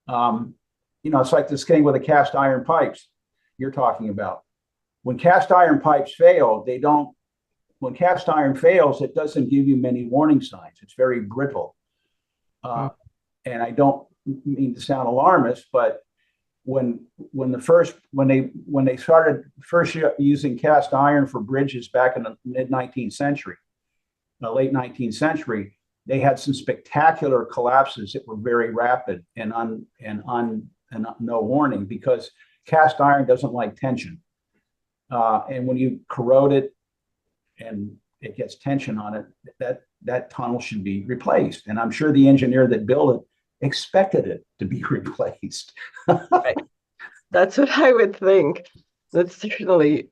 It's like this thing with the cast iron pipes you're talking about. When cast iron pipes fail, when cast iron fails, it doesn't give you many warning signs. It's very brittle. And I don't mean to sound alarmist, but when they started first using cast iron for bridges back in the mid 19th century, late 19th century, they had some spectacular collapses that were very rapid and no warning, because cast iron doesn't like tension. And when you corrode it and it gets tension on it, that tunnel should be replaced. And I'm sure the engineer that built it expected it to be replaced. Right. That's what I would think. That's certainly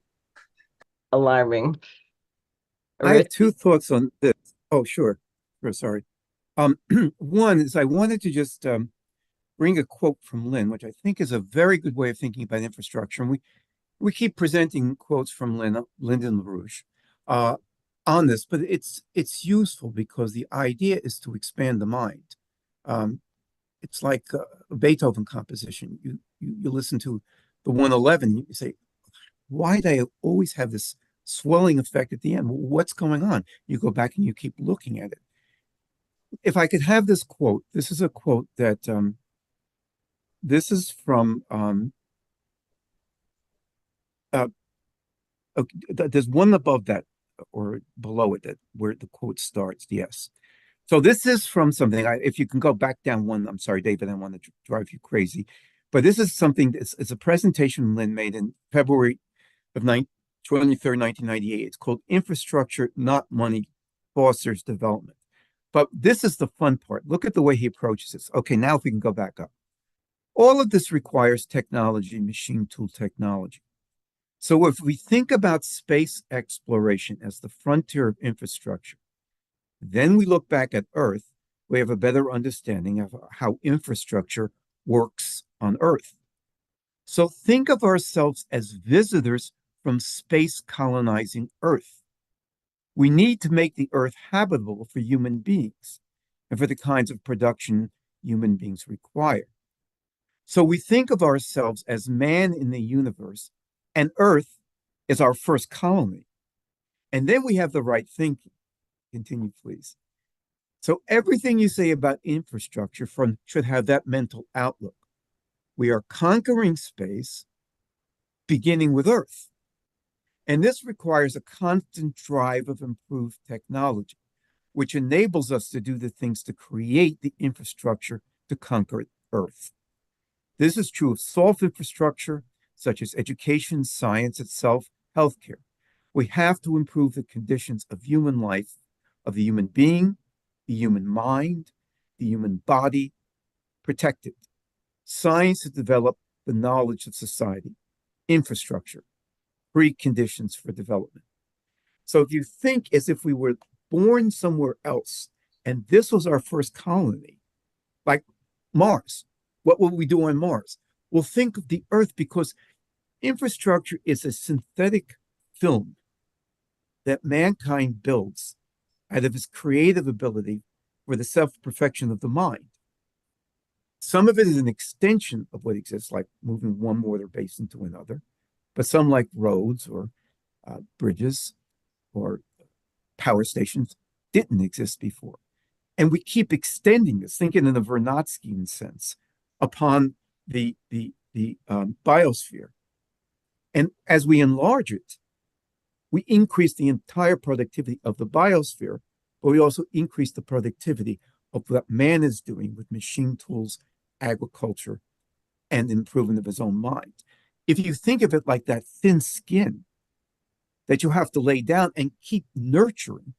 alarming. I have two thoughts on this. Oh, sure. Sorry. One is I wanted to just bring a quote from Lynn, which I think is a very good way of thinking about infrastructure. And we keep presenting quotes from Lyndon LaRouche on this, but it's useful because the idea is to expand the mind. It's like a Beethoven composition. You listen to the 111, you say, why do I always have this swelling effect at the end? What's going on? You go back and you keep looking at it. If I could have this quote, this is a quote that this is from there's one above that or below it that where the quote starts. Yes. So this is from something. If you can go back down one, I'm sorry, David, I want to drive you crazy, but this is something. It's a presentation Lynn made in February of 23rd, 1998. It's called "Infrastructure, Not Money, Fosters Development." But this is the fun part. Look at the way he approaches this. Okay, now if we can go back up. All of this requires technology, machine tool technology. So if we think about space exploration as the frontier of infrastructure, then we look back at Earth, we have a better understanding of how infrastructure works on Earth. So think of ourselves as visitors from space colonizing Earth. We need to make the Earth habitable for human beings and for the kinds of production human beings require. So we think of ourselves as man in the universe, and Earth is our first colony. And then we have the right thinking. Continue, please. So everything you say about infrastructure should have that mental outlook. We are conquering space, beginning with Earth. And this requires a constant drive of improved technology, which enables us to do the things to create the infrastructure to conquer Earth. This is true of soft infrastructure, such as education, science itself, healthcare. We have to improve the conditions of human life, of the human being, the human mind, the human body, protect it. Science to develop the knowledge of society, infrastructure, preconditions for development. So if you think as if we were born somewhere else and this was our first colony, like Mars, what will we do on Mars? Well, think of the Earth, because infrastructure is a synthetic film that mankind builds out of its creative ability for the self-perfection of the mind. Some of it is an extension of what exists, like moving one water basin to another, but some, like roads or bridges or power stations, didn't exist before. And we keep extending this, thinking in a Vernadskian sense, upon the biosphere. And as we enlarge it, we increase the entire productivity of the biosphere, but we also increase the productivity of what man is doing with machine tools, agriculture, and improvement of his own mind. If you think of it like that thin skin that you have to lay down and keep nurturing,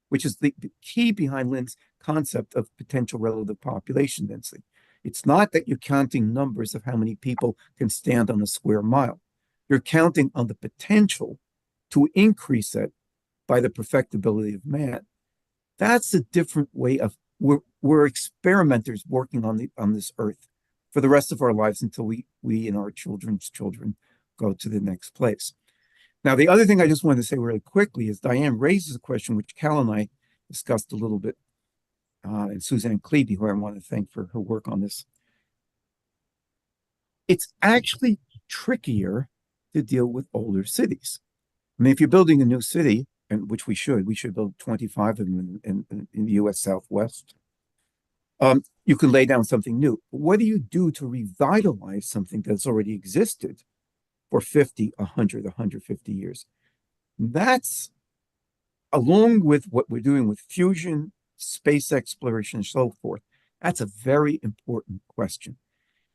which is the key behind Lynn's concept of potential relative population density. It's not that you're counting numbers of how many people can stand on a square mile. You're counting on the potential to increase it by the perfectibility of man. That's a different way of, we're experimenters working on this earth for the rest of our lives until we and our children's children go to the next place. Now, the other thing I just wanted to say really quickly is Diane raises a question which Cal and I discussed a little bit, and Suzanne Klebe, who I want to thank for her work on this. It's actually trickier to deal with older cities. I mean, if you're building a new city, and which we should build 25 of them in the U.S. Southwest, you can lay down something new. But what do you do to revitalize something that's already existed for 50, 100, 150 years? That's, along with what we're doing with fusion, space exploration, and so forth, that's a very important question.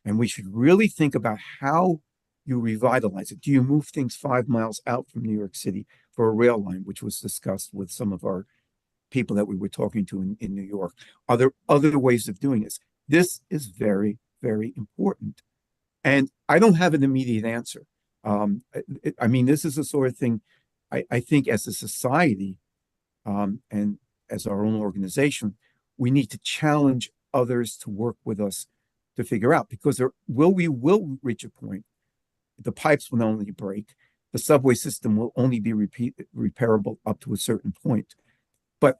And we should really think about how you revitalize it. Do you move things 5 miles out from New York City for a rail line, which was discussed with some of our people that we were talking to in New York? Are there other ways of doing this? This is very, very important. And I don't have an immediate answer. I mean, this is the sort of thing I think as a society and as our own organization, we need to challenge others to work with us to figure out, because we will reach a point. The pipes will only break. The subway system will only be repairable up to a certain point. But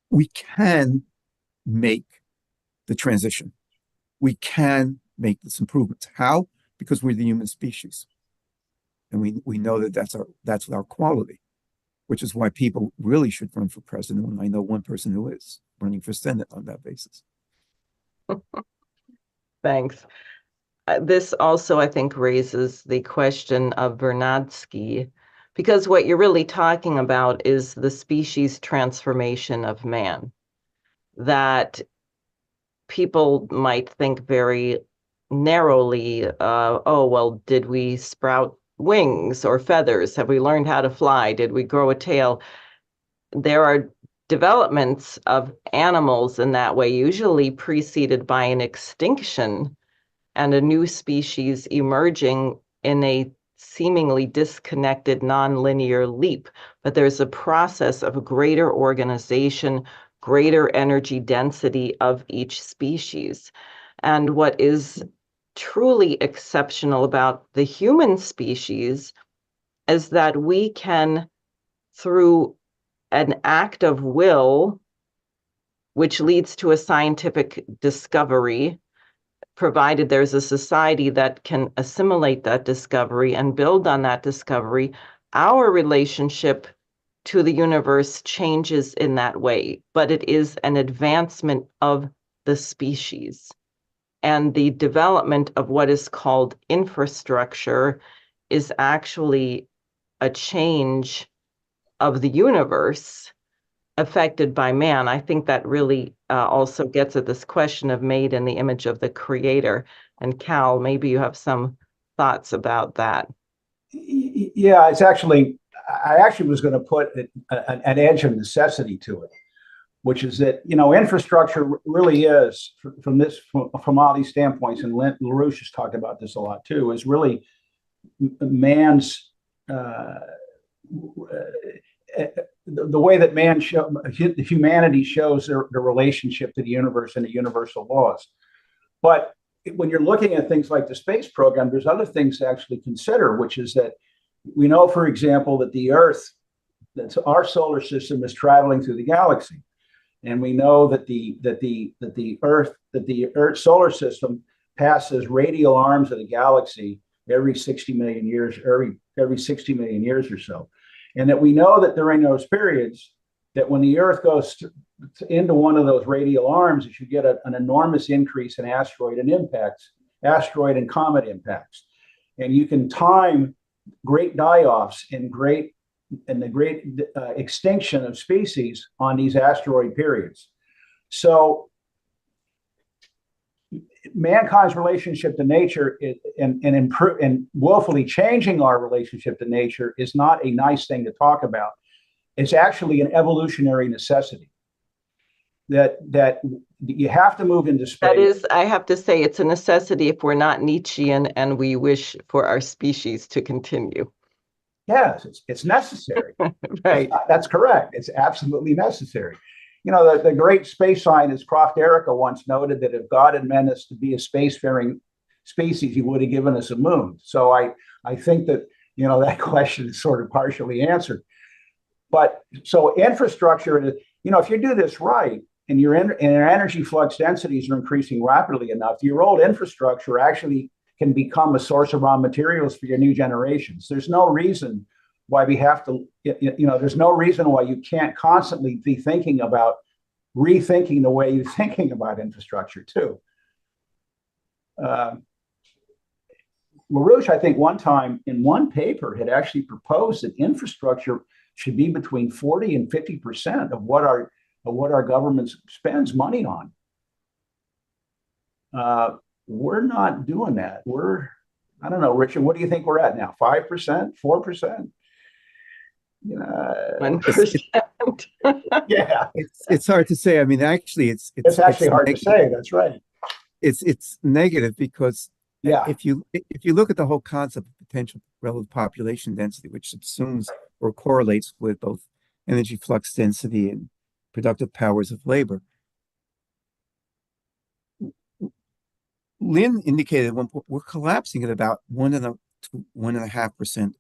we can make the transition. We can make this improvements. How? Because we're the human species. And we know that that's our quality, which is why people really should run for president. And I know one person who is running for Senate on that basis. Thanks. This also, I think, raises the question of Vernadsky, because what you're really talking about is the species transformation of man, that people might think very narrowly, oh, well, did we sprout wings or feathers? Have we learned how to fly? Did we grow a tail? There are developments of animals in that way, usually preceded by an extinction and a new species emerging in a seemingly disconnected nonlinear leap. But there's a process of greater organization, greater energy density of each species. And what is truly exceptional about the human species is that we can, through an act of will, which leads to a scientific discovery, provided there's a society that can assimilate that discovery and build on that discovery, our relationship to the universe changes in that way. But it is an advancement of the species. And the development of what is called infrastructure is actually a change of the universe affected by man. I think that really also gets at this question of made in the image of the creator. And Cal, maybe you have some thoughts about that. Yeah, it's actually, I actually was going to put an edge of necessity to it, which is that, infrastructure really is, from all these standpoints, and LaRouche has talked about this a lot too, is really man's the way that humanity shows the relationship to the universe and the universal laws. But when you're looking at things like the space program, there's other things to actually consider, which is that we know, for example, that the Earth, that our solar system is traveling through the galaxy, and we know that the Earth solar system passes radial arms of the galaxy every 60 million years, every 60 million years or so, and that we know that during those periods, that when the Earth goes into one of those radial arms, you get an enormous increase in asteroid and comet impacts, and you can time great die-offs and the great extinction of species on these asteroid periods. So mankind's relationship to nature and willfully changing our relationship to nature is not a nice thing to talk about. It's actually an evolutionary necessity that you have to move into space. That is, I have to say, it's a necessity if we're not Nietzschean and we wish for our species to continue. Yes, it's necessary. Right. That's correct. It's absolutely necessary. You know, the great space scientist Prof. Erica once noted that if God had meant us to be a spacefaring species, he would have given us a moon. So I think that, you know, that question is sort of partially answered. But so infrastructure, you know, if you do this right, and your energy flux densities are increasing rapidly enough, your old infrastructure actually can become a source of raw materials for your new generations. There's no reason why we have to, you know, there's no reason why you can't constantly be thinking about rethinking the way you're thinking about infrastructure too. LaRouche, I think one time in one paper had actually proposed that infrastructure should be between 40 and 50% of what our government spends money on. We're not doing that. I don't know, Richard, what do you think we're at now? 5%, 4%? 1%. Yeah. It's hard to say. I mean, actually, it's actually hard to say. That's right. It's negative because yeah, if you look at the whole concept of potential relative population density, which subsumes or correlates with both energy flux density and productive powers of labor, Lynn indicated at one point we're collapsing at about 1.5% to 1.5%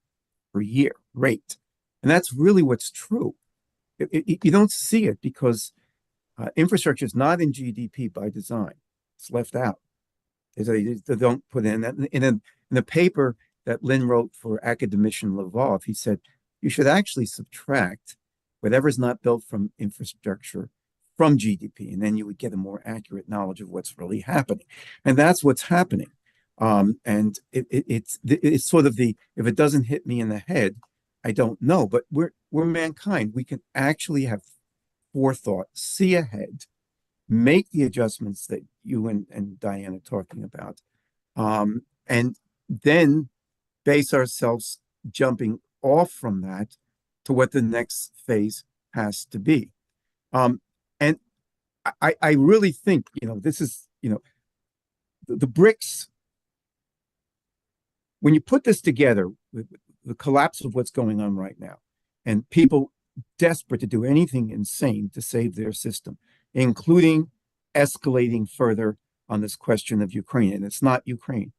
per year rate, and that's really what's true. You don't see it because infrastructure is not in GDP by design; it's left out. They don't put in that. In the paper that Lynn wrote for academician Lvov, he said you should actually subtract whatever's not built from infrastructure from GDP, and then you would get a more accurate knowledge of what's really happening. And that's what's happening. And it's sort of if it doesn't hit me in the head, I don't know. But we're mankind. We can actually have forethought, see ahead, make the adjustments that you and Diane are talking about, and then base ourselves jumping off from that to what the next phase has to be. And I really think, this is, the BRICS, when you put this together with the collapse of what's going on right now, and people desperate to do anything insane to save their system, including escalating further on this question of Ukraine. And it's not Ukraine.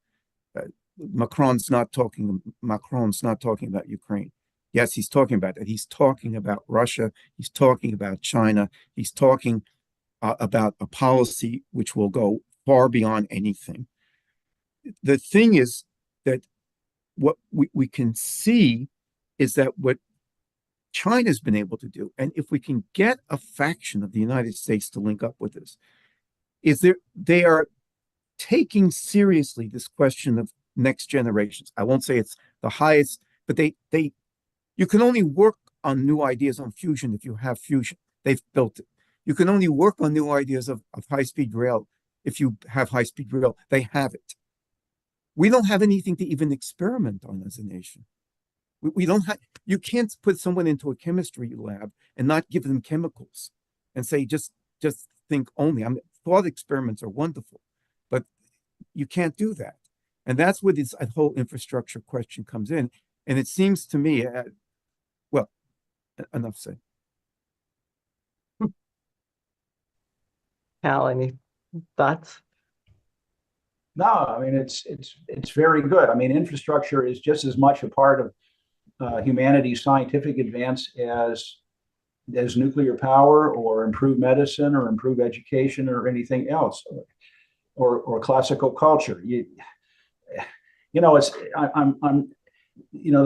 Macron's not talking about Ukraine. Yes, he's talking about it. He's talking about Russia. He's talking about China. He's talking about a policy which will go far beyond anything. The thing is that what we can see is that what China's been able to do, and if we can get a faction of the United States to link up with this, is they are taking seriously this question of next generations. I won't say it's the highest, but you can only work on new ideas on fusion if you have fusion. They've built it. You can only work on new ideas of high-speed rail if you have high-speed rail. They have it. We don't have anything to even experiment on as a nation. We don't have. You can't put someone into a chemistry lab and not give them chemicals and say just think only. Thought experiments are wonderful, but you can't do that. And that's where this whole infrastructure question comes in. And it seems to me, Enough said. Cal, any thoughts? No, I mean it's very good. I mean, infrastructure is just as much a part of humanity's scientific advance as nuclear power or improved medicine or improved education or anything else, or classical culture. The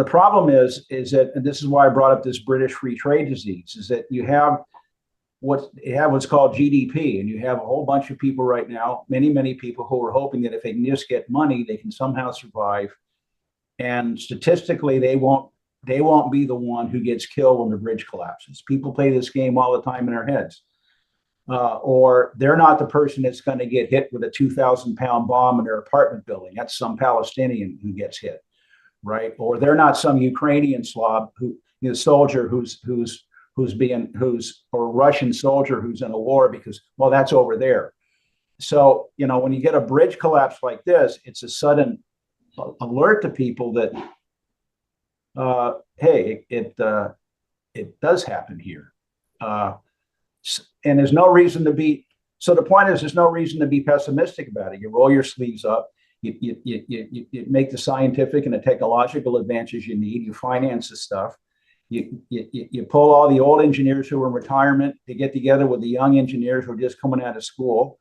problem is that, and this is why I brought up this British free trade disease, is that you have what's called GDP, and you have a whole bunch of people right now, many people who are hoping that if they can just get money, they can somehow survive. And statistically, they won't be the one who gets killed when the bridge collapses. People play this game all the time in their heads. Or they're not the person that's going to get hit with a 2,000-pound bomb in their apartment building. That's some Palestinian who gets hit, right? Or they're not some Ukrainian Slav soldier or Russian soldier who's in a war because, well, that's over there. So, when you get a bridge collapse like this, it's a sudden alert to people that, hey, it does happen here. And there's no reason to be, so the point is, there's no reason to be pessimistic about it. You roll your sleeves up, you make the scientific and the technological advances you need, you finance the stuff. You pull all the old engineers who are in retirement to get together with the young engineers who are just coming out of school.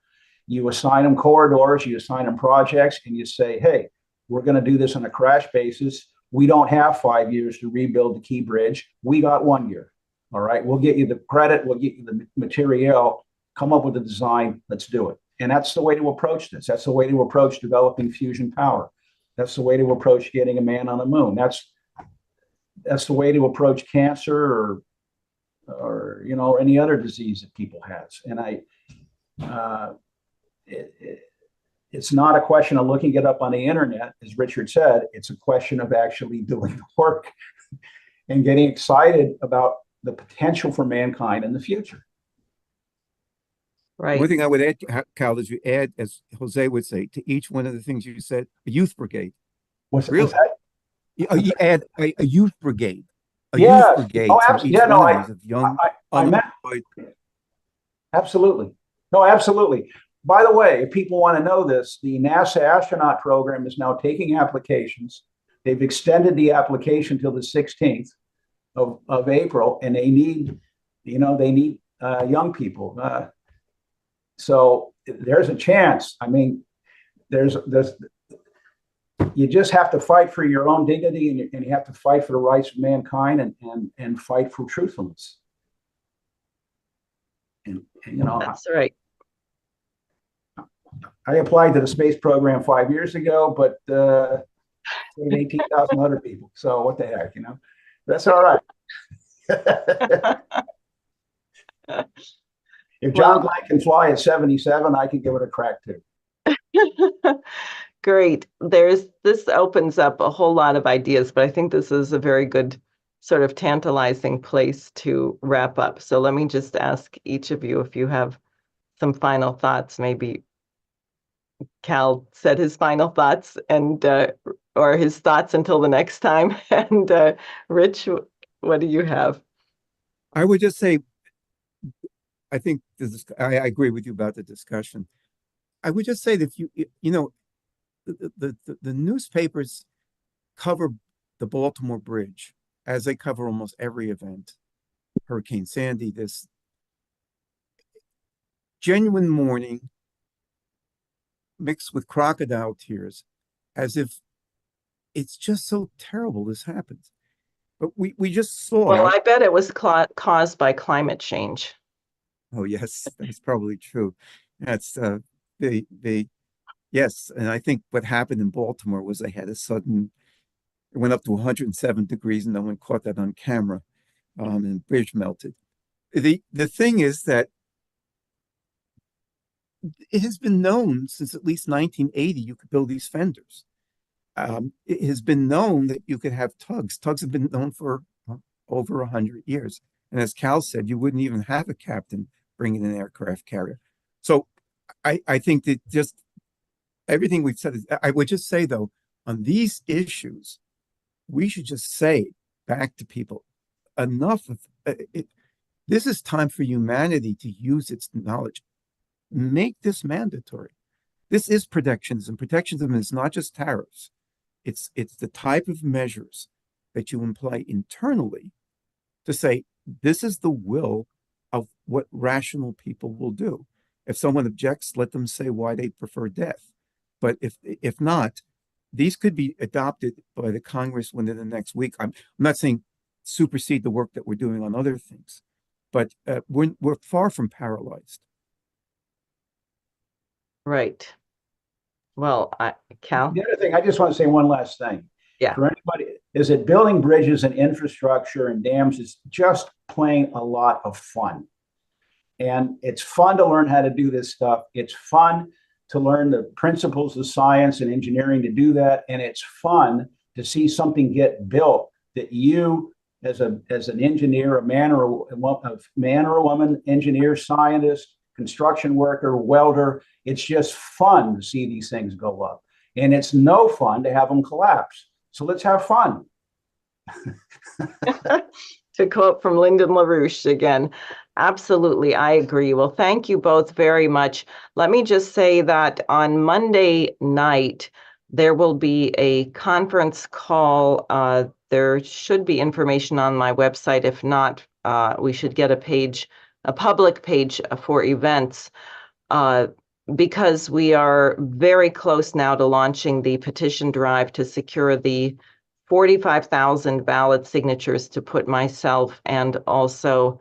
You assign them corridors, you assign them projects, and you say, hey, we're going to do this on a crash basis. We don't have 5 years to rebuild the Key Bridge. We got 1 year. All right, we'll get you the credit, we'll get you the material, come up with the design, let's do it. And that's the way to approach this. That's the way to approach developing fusion power. That's the way to approach getting a man on the moon. That's the way to approach cancer or any other disease that people have. And it's not a question of looking it up on the internet, as Richard said. It's a question of actually doing the work and getting excited about the potential for mankind in the future. Right. One thing I would add, Cal, is you add, as Jose would say, to each one of the things you said, a youth brigade. What's that? You add a youth brigade. Yes. Youth brigade Oh, to absolutely. each Yeah, no, one of these of young, I meant unemployed. absolutely. No, absolutely. By the way, if people want to know this, the NASA astronaut program is now taking applications. They've extended the application till the 16th of April, and they need young people. So there's a chance. I mean, there's you just have to fight for your own dignity, and you have to fight for the rights of mankind, and fight for truthfulness. And That's right. I applied to the space program 5 years ago, but 18,000 other people. So what the heck, That's all right. If John Glenn can fly at 77, I can give it a crack too. Great. This opens up a whole lot of ideas, but I think this is a very good sort of tantalizing place to wrap up. So let me just ask each of you if you have some final thoughts. Maybe Cal said his final thoughts or his thoughts until the next time. And Rich, what do you have? I would just say, I think I agree with you about the discussion. I would just say that the newspapers cover the Baltimore Bridge as they cover almost every event. Hurricane Sandy, this genuine mourning mixed with crocodile tears, as if it's just so terrible this happens. But we just saw. Well, I bet it was caused by climate change. Oh yes, that's probably true. That's yes, and I think what happened in Baltimore was they had it went up to 107 degrees, and no one caught that on camera, and the bridge melted. The thing is that it has been known since at least 1980 you could build these fenders. It has been known that you could have tugs. Tugs have been known for over 100 years. And as Cal said, you wouldn't even have a captain bringing an aircraft carrier. So I think that just everything we've said I would just say, though, on these issues, we should just say back to people, enough of it. This is time for humanity to use its knowledge. Make this mandatory. This is protectionism. Protectionism is not just tariffs. It's the type of measures that you imply internally to say, this is the will of what rational people will do. If someone objects, let them say why they prefer death. But if not, these could be adopted by the Congress within the next week. I'm not saying supersede the work that we're doing on other things, but we're far from paralyzed. Right. Well, Cal? The other thing, I just want to say one last thing. Yeah. For anybody, is that building bridges and infrastructure and dams is just plain a lot of fun. And it's fun to learn how to do this stuff. It's fun to learn the principles of science and engineering to do that. And it's fun to see something get built that you, as an engineer, a man or a woman, engineer, scientist, construction worker, welder, it's just fun to see these things go up. And it's no fun to have them collapse. So let's have fun. To quote from Lyndon LaRouche again, absolutely, I agree. Well, thank you both very much. Let me just say that on Monday night, there will be a conference call. There should be information on my website. If not, we should get a public page for events, because we are very close now to launching the petition drive to secure the 45,000 ballot signatures to put myself and also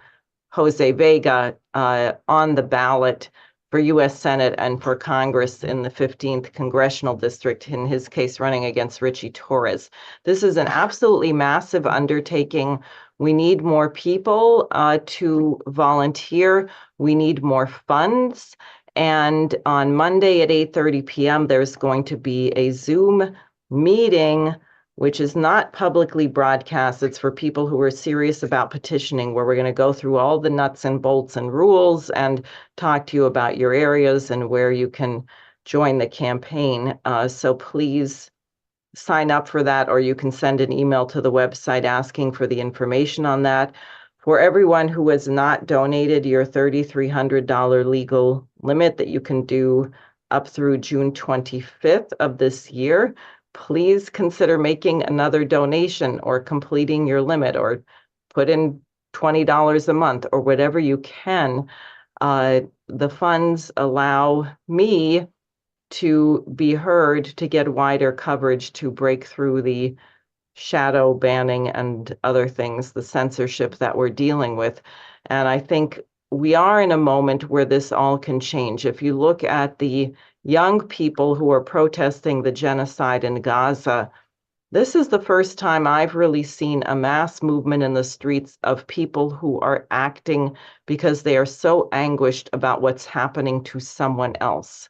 Jose Vega on the ballot for U.S. Senate and for Congress in the 15th Congressional District, in his case running against Richie Torres. This is an absolutely massive undertaking. We need more people to volunteer. We need more funds. And on Monday at 8:30 p.m., there's going to be a Zoom meeting, which is not publicly broadcast. It's for people who are serious about petitioning, where we're going to go through all the nuts and bolts and rules and talk to you about your areas and where you can join the campaign. So please sign up for that, or you can send an email to the website asking for the information on that. For everyone who has not donated your $3,300 legal limit that you can do up through June 25th of this year, please consider making another donation or completing your limit, or put in $20 a month or whatever you can. The funds allow me to be heard, to get wider coverage, to break through the shadow banning and other things, the censorship that we're dealing with. And I think we are in a moment where this all can change. If you look at the young people who are protesting the genocide in Gaza, this is the first time I've really seen a mass movement in the streets of people who are acting because they are so anguished about what's happening to someone else.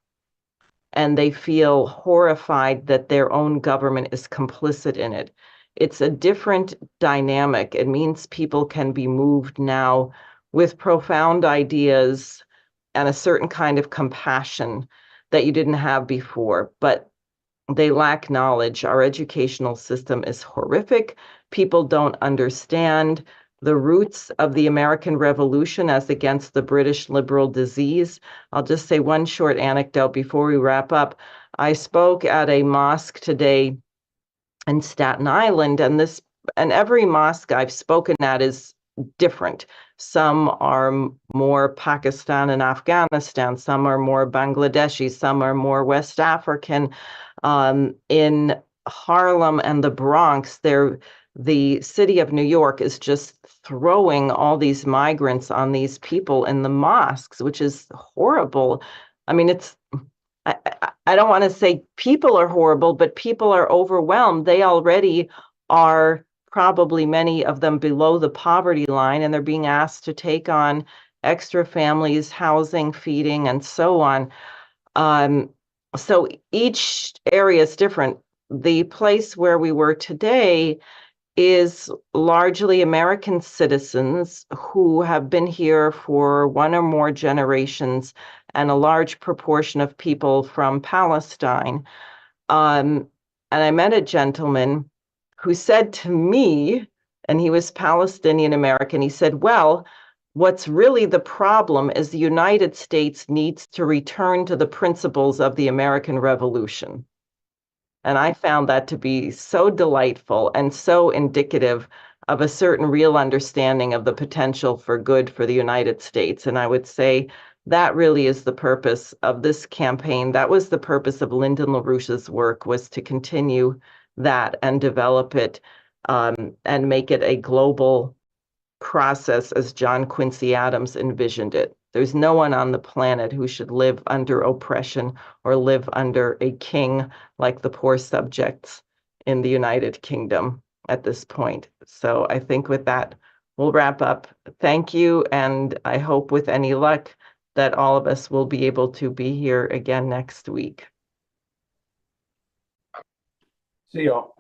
And they feel horrified that their own government is complicit in it. It's a different dynamic. It means people can be moved now with profound ideas and a certain kind of compassion that you didn't have before, but they lack knowledge. Our educational system is horrific. People don't understand the roots of the American Revolution as against the British liberal disease. I'll just say one short anecdote before we wrap up. I spoke at a mosque today in Staten Island, and every mosque I've spoken at is different. Some are more Pakistan and Afghanistan, some are more Bangladeshi, some are more West African. In Harlem and the Bronx, the city of New York is just throwing all these migrants on these people in the mosques, which is horrible. I mean, I don't want to say people are horrible, but people are overwhelmed. They already are, probably many of them, below the poverty line, and they're being asked to take on extra families, housing, feeding, and so on. So each area is different. The place where we were today is largely American citizens who have been here for one or more generations, and a large proportion of people from Palestine. And I met a gentleman who said to me and he was Palestinian American. He said, well, what's really the problem is the United States needs to return to the principles of the American Revolution. And I found that to be so delightful and so indicative of a certain real understanding of the potential for good for the United States. And I would say that really is the purpose of this campaign. That was the purpose of Lyndon LaRouche's work, was to continue that and develop it and make it a global process as John Quincy Adams envisioned it. There's no one on the planet who should live under oppression or live under a king like the poor subjects in the United Kingdom at this point. So I think with that, we'll wrap up. Thank you, and I hope with any luck that all of us will be able to be here again next week. See y'all.